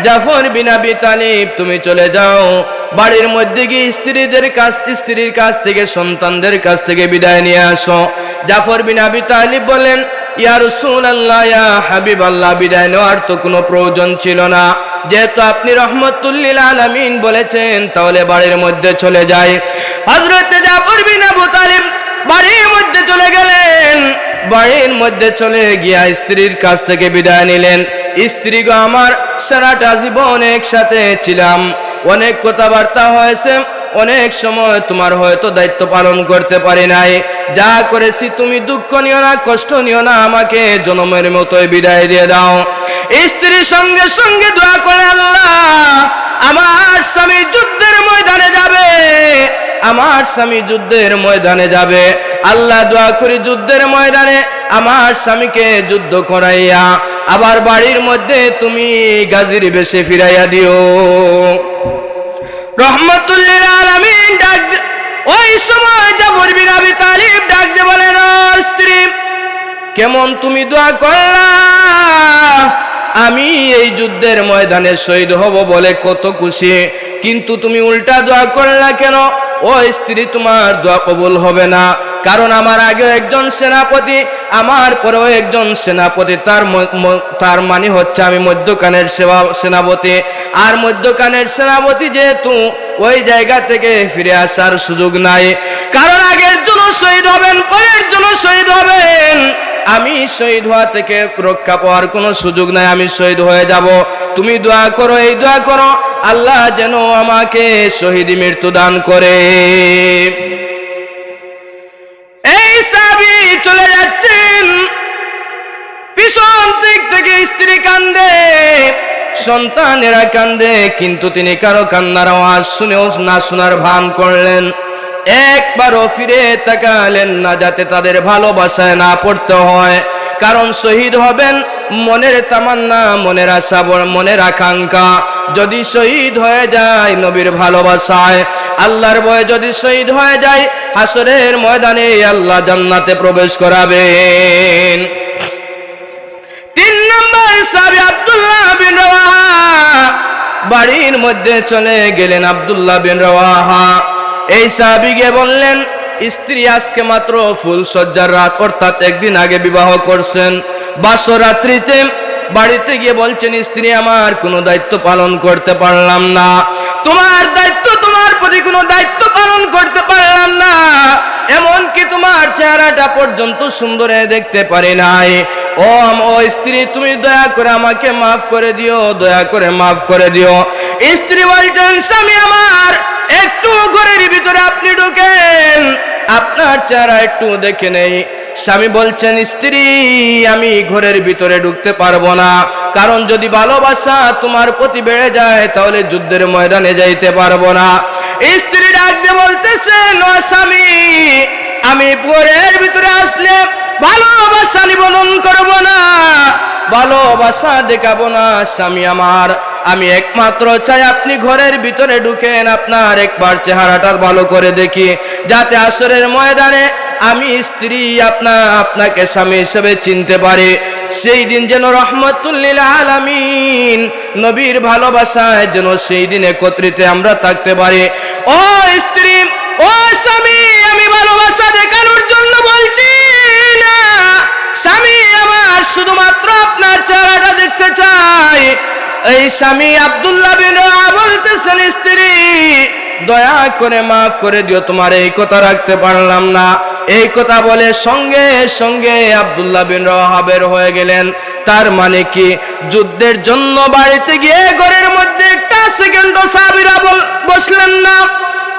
জাফর বিন আবি তালিব, তুমি চলে যাও, বাড়ির মধ্যে গিয়ে স্ত্রীর কাছ থেকে, সন্তানদের কাছ থেকে বিদায় নিয়ে আসো। জাফর বিন আবি তালিব বলেন, ইয়া রাসূলুল্লাহ, ইয়া হাবিবাল্লাহ, বিদায় নেওয়ার তো কোনো প্রয়োজন ছিল না, যেহেতু আপনি রহমাতুল লিল আলামিন বলেছেন, তাহলে বাড়ির মধ্যে চলে যাই। হযরত জাফর বিন আবু তালিব বাড়ির মধ্যে চলে গেলেন। বাড়ির মধ্যে চলে গিয়া স্ত্রীর কাছ থেকে বিদায় নিলেন। স্ত্রী গো আমার, সারাটা জীবন একসাথে ছিলাম, অনেক কথাবার্তা হয়েছে, অনেক সময় তোমার হয়তো দায়িত্ব পালন করতে পারি নাই, যা করেছি তুমি দুঃখ নিও না, কষ্ট নিও না, আমাকে জনমের মতোই বিদায় দিয়ে দাও। স্ত্রী সঙ্গে সঙ্গে দোয়া করে, আল্লাহ, আমার স্বামী যুদ্ধের ময়দানে যাবে, আমার স্বামী যুদ্ধের ময়দানে যাবে। আল্লাহ, দোয়া করি যুদ্ধের ময়দানে আমার স্বামীকে যুদ্ধ করাইয়া আবার বাড়ির মধ্যে তুমি গাজীর বেশে ফিরাইয়া দিও। রহমাতুল লিল আলামিন ডাক ওই সময় জাফর বিন আবি তালিব ডাক দিয়ে বলেন, ও স্ত্রী, কেমন তুমি দোয়া করলা, আমি এই যুদ্ধের ময়দানে শহীদ হব বলে কত খুশি, কিন্তু তুমি উল্টা দোয়া করলা কেন? ও স্ত্রী, তোমার দোয়া কবুল হবে না, কারণ আমার আগে একজন সেনাপতি, আমার পরেও একজন সেনাপতি, তার মানে হচ্ছে আমি মধ্যখানের সেনাপতি, আর মধ্যখানের সেনাপতি যেহেতু ওই জায়গা থেকে ফিরে আসার সুযোগ নাই, কারণ আগের জন্য শহীদ হবেন, পরের জন্য শহীদ হবেন, আমি শহীদ হওয়া থেকে রক্ষা পাওয়ার কোনো সুযোগ নাই, আমি শহীদ হয়ে যাব। তুমি দোয়া করো, এই দোয়া করো, আল্লাহ যেন আমাকে শহীদি মৃত্যু দান করে। এই সাহাবী চলে যাচ্ছেন, পিছন দিক থেকে স্ত্রী কান্দে, সন্তানেরা কান্দে, কিন্তু তিনি কারো কান্নার আওয়াজ শুনেও না শোনার ভান করলেন, একবারও ফিরে তাকালেন না, যাতে তাদের ভালোবাসায় না পড়তে হয়, কারণ শহীদ হবেন মনের তামান্না, মনের আশা, মনের আকাঙ্ক্ষা, যদি শহীদ হয়ে যায় নবীর ভালোবাসায়, আল্লাহর ভয়ে যদি শহীদ হয়ে যায়, হাসরের ময়দানে আল্লাহ জান্নাতে প্রবেশ করাবেন। 3 নম্বর সাহাবী আব্দুল্লাহ বিন রাওয়াহা বাড়ির মধ্যে চলে গেলেন। আব্দুল্লাহ বিন রাওয়াহা এই সাহাবীকে বললেন, স্ত্রী আজকে মাত্র ফুল সজ্জার রাত, অর্থাৎ একদিন আগে বিবাহ করছেন, বাসর রাত্রিতে বাড়িতে গিয়ে বলছেন, স্ত্রী আমার কোনো দায়িত্ব পালন করতে পারলাম না, তোমার দায়িত্ব, তোমার প্রতি কোনো দায়িত্ব পালন করতে পারলাম না, এমনকি তোমার চেহারাটা পর্যন্ত সুন্দরে দেখতে পারি নাই, ও স্ত্রী, তুমি দয়া করে আমাকে মাফ করে দিও, দয়া করে মাফ করে দিও। স্ত্রী বলছেন, স্বামী আমার, একটু ঘরের ভিতরে আপনি ঢুকেন, আপনার চেহারা একটু দেখে নেই। স্বামী বলছেন, স্ত্রী, আমি ঘরের ভিতরে ঢুকতে পারবো না, কারণ যদি ভালোবাসা তোমার প্রতি বেড়ে যায় তাহলে যুদ্ধের ময়দানে যাইতে পারবো না। স্ত্রী ডাক দিয়ে বলতেছেন, ও স্বামী, আমি ঘরের ভিতরে আসলে ভালোবাসা নিবেদন করব না, ভালোবাসা দেখাবো না, স্বামী আমার, আমি একমাত্র চাই আপনি ঘরের ভিতরে ঢুকেন, আপনার একবার চেহারাটা ভালো করে দেখি, যাতে আসরের ময়দানে আমি স্ত্রী আপনাকে স্বামী হিসেবে চিনতে পারি, সেই দিন যেন রহমাতুল লিল আলামিন নবীর ভালোবাসায় যেন সেই দিন একত্রিত আমরা থাকতে পারি। ও স্ত্রী, ও স্বামী, আমি ভালোবাসা দেখানোর জন্য বলছি না, স্বামী আমার শুধুমাত্র আপনার চেহারাটা দেখতে চাই। এই স্বামী আব্দুল্লাহ বিন রাওয়াহা বলতেছেন, স্ত্রী, দয়া করে মাফ করে দিও, তোমার এই কথা রাখতে পারলাম না। এই কথা বলে সঙ্গে সঙ্গে আব্দুল্লাহ বিন রাওয়াহা বের হয়ে গেলেন। তার মানে কি, যুদ্ধের জন্য বাড়িতে গিয়ে ঘরের মধ্যে একটা সেকেন্ডও সাহাবীরা বসলেন না,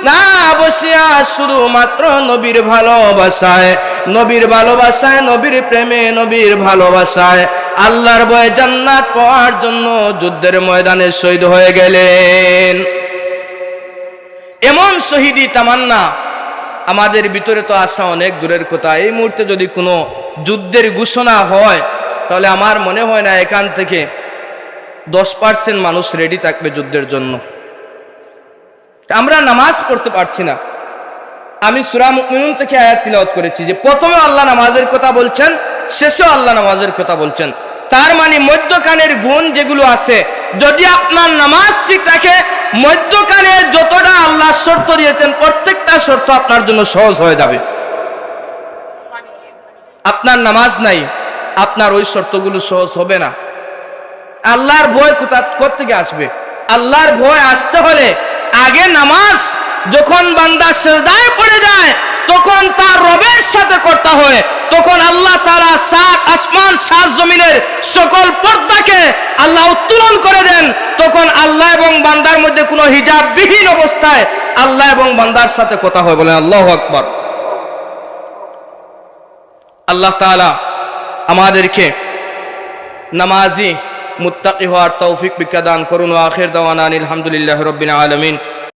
না বসিয়া শুধুমাত্র নবীর ভালোবাসায়, নবীর ভালোবাসায়, নবীর প্রেমে, নবীর ভালোবাসায় আল্লাহর ভয়ে জান্নাত পাওয়ার জন্য যুদ্ধের ময়দানে শহীদ হয়ে গেলেন। এমন শহীদি তামান্না আমাদের ভিতরে তো আসা অনেক দূরের কথা। এই মুহূর্তে যদি কোনো যুদ্ধের ঘোষণা হয় তাহলে আমার মনে হয় না এখান থেকে 10% মানুষ রেডি থাকবে যুদ্ধের জন্য। আমরা নামাজ পড়তে পারছি না। আমি সূরা মুমিনুন থেকে আয়াত তিলাওয়াত করেছি যে প্রথমে আল্লাহ নামাজের কথা বলছেন, শেষেও আল্লাহ নামাজের কথা বলছেন। তার মানে মধ্যখানের গুণ যেগুলো আছে, যদি আপনার নামাজ ঠিক থাকে, মধ্যখানে যতটা আল্লাহ শর্ত দিয়েছেন প্রত্যেকটা শর্ত আপনার জন্য সহজ হয়ে যাবে। আপনার নামাজ নাই, আপনার ওই শর্তগুলো সহজ হবে না। আল্লাহর ভয় কোত্থেকে আসবে? আল্লাহর ভয় আসতে হলে আগে নামাজ, যখন বান্দা সিজদায় পড়ে যায় তখন তার রবের সাথে করতে হয়, তখন আল্লাহ তাআলা 7 আসমান 7 জমিনের সকল পর্দাকে আল্লাহ উত্তোলন করে দেন। তখন আল্লাহ এবং বান্দার মধ্যে কোনো হিজাববিহীন অবস্থায় আল্লাহ এবং বান্দার সাথে কথা হয়। বলেন আল্লাহু আকবার। আল্লাহ তাআলা আমাদেরকে নামাজি মুত্তাকি হওয়ার তৌফিক বিজ্ঞা দান করুন। আখির দাওয়ানা আলহামদুলিল্লাহি রাব্বিল আলামিন।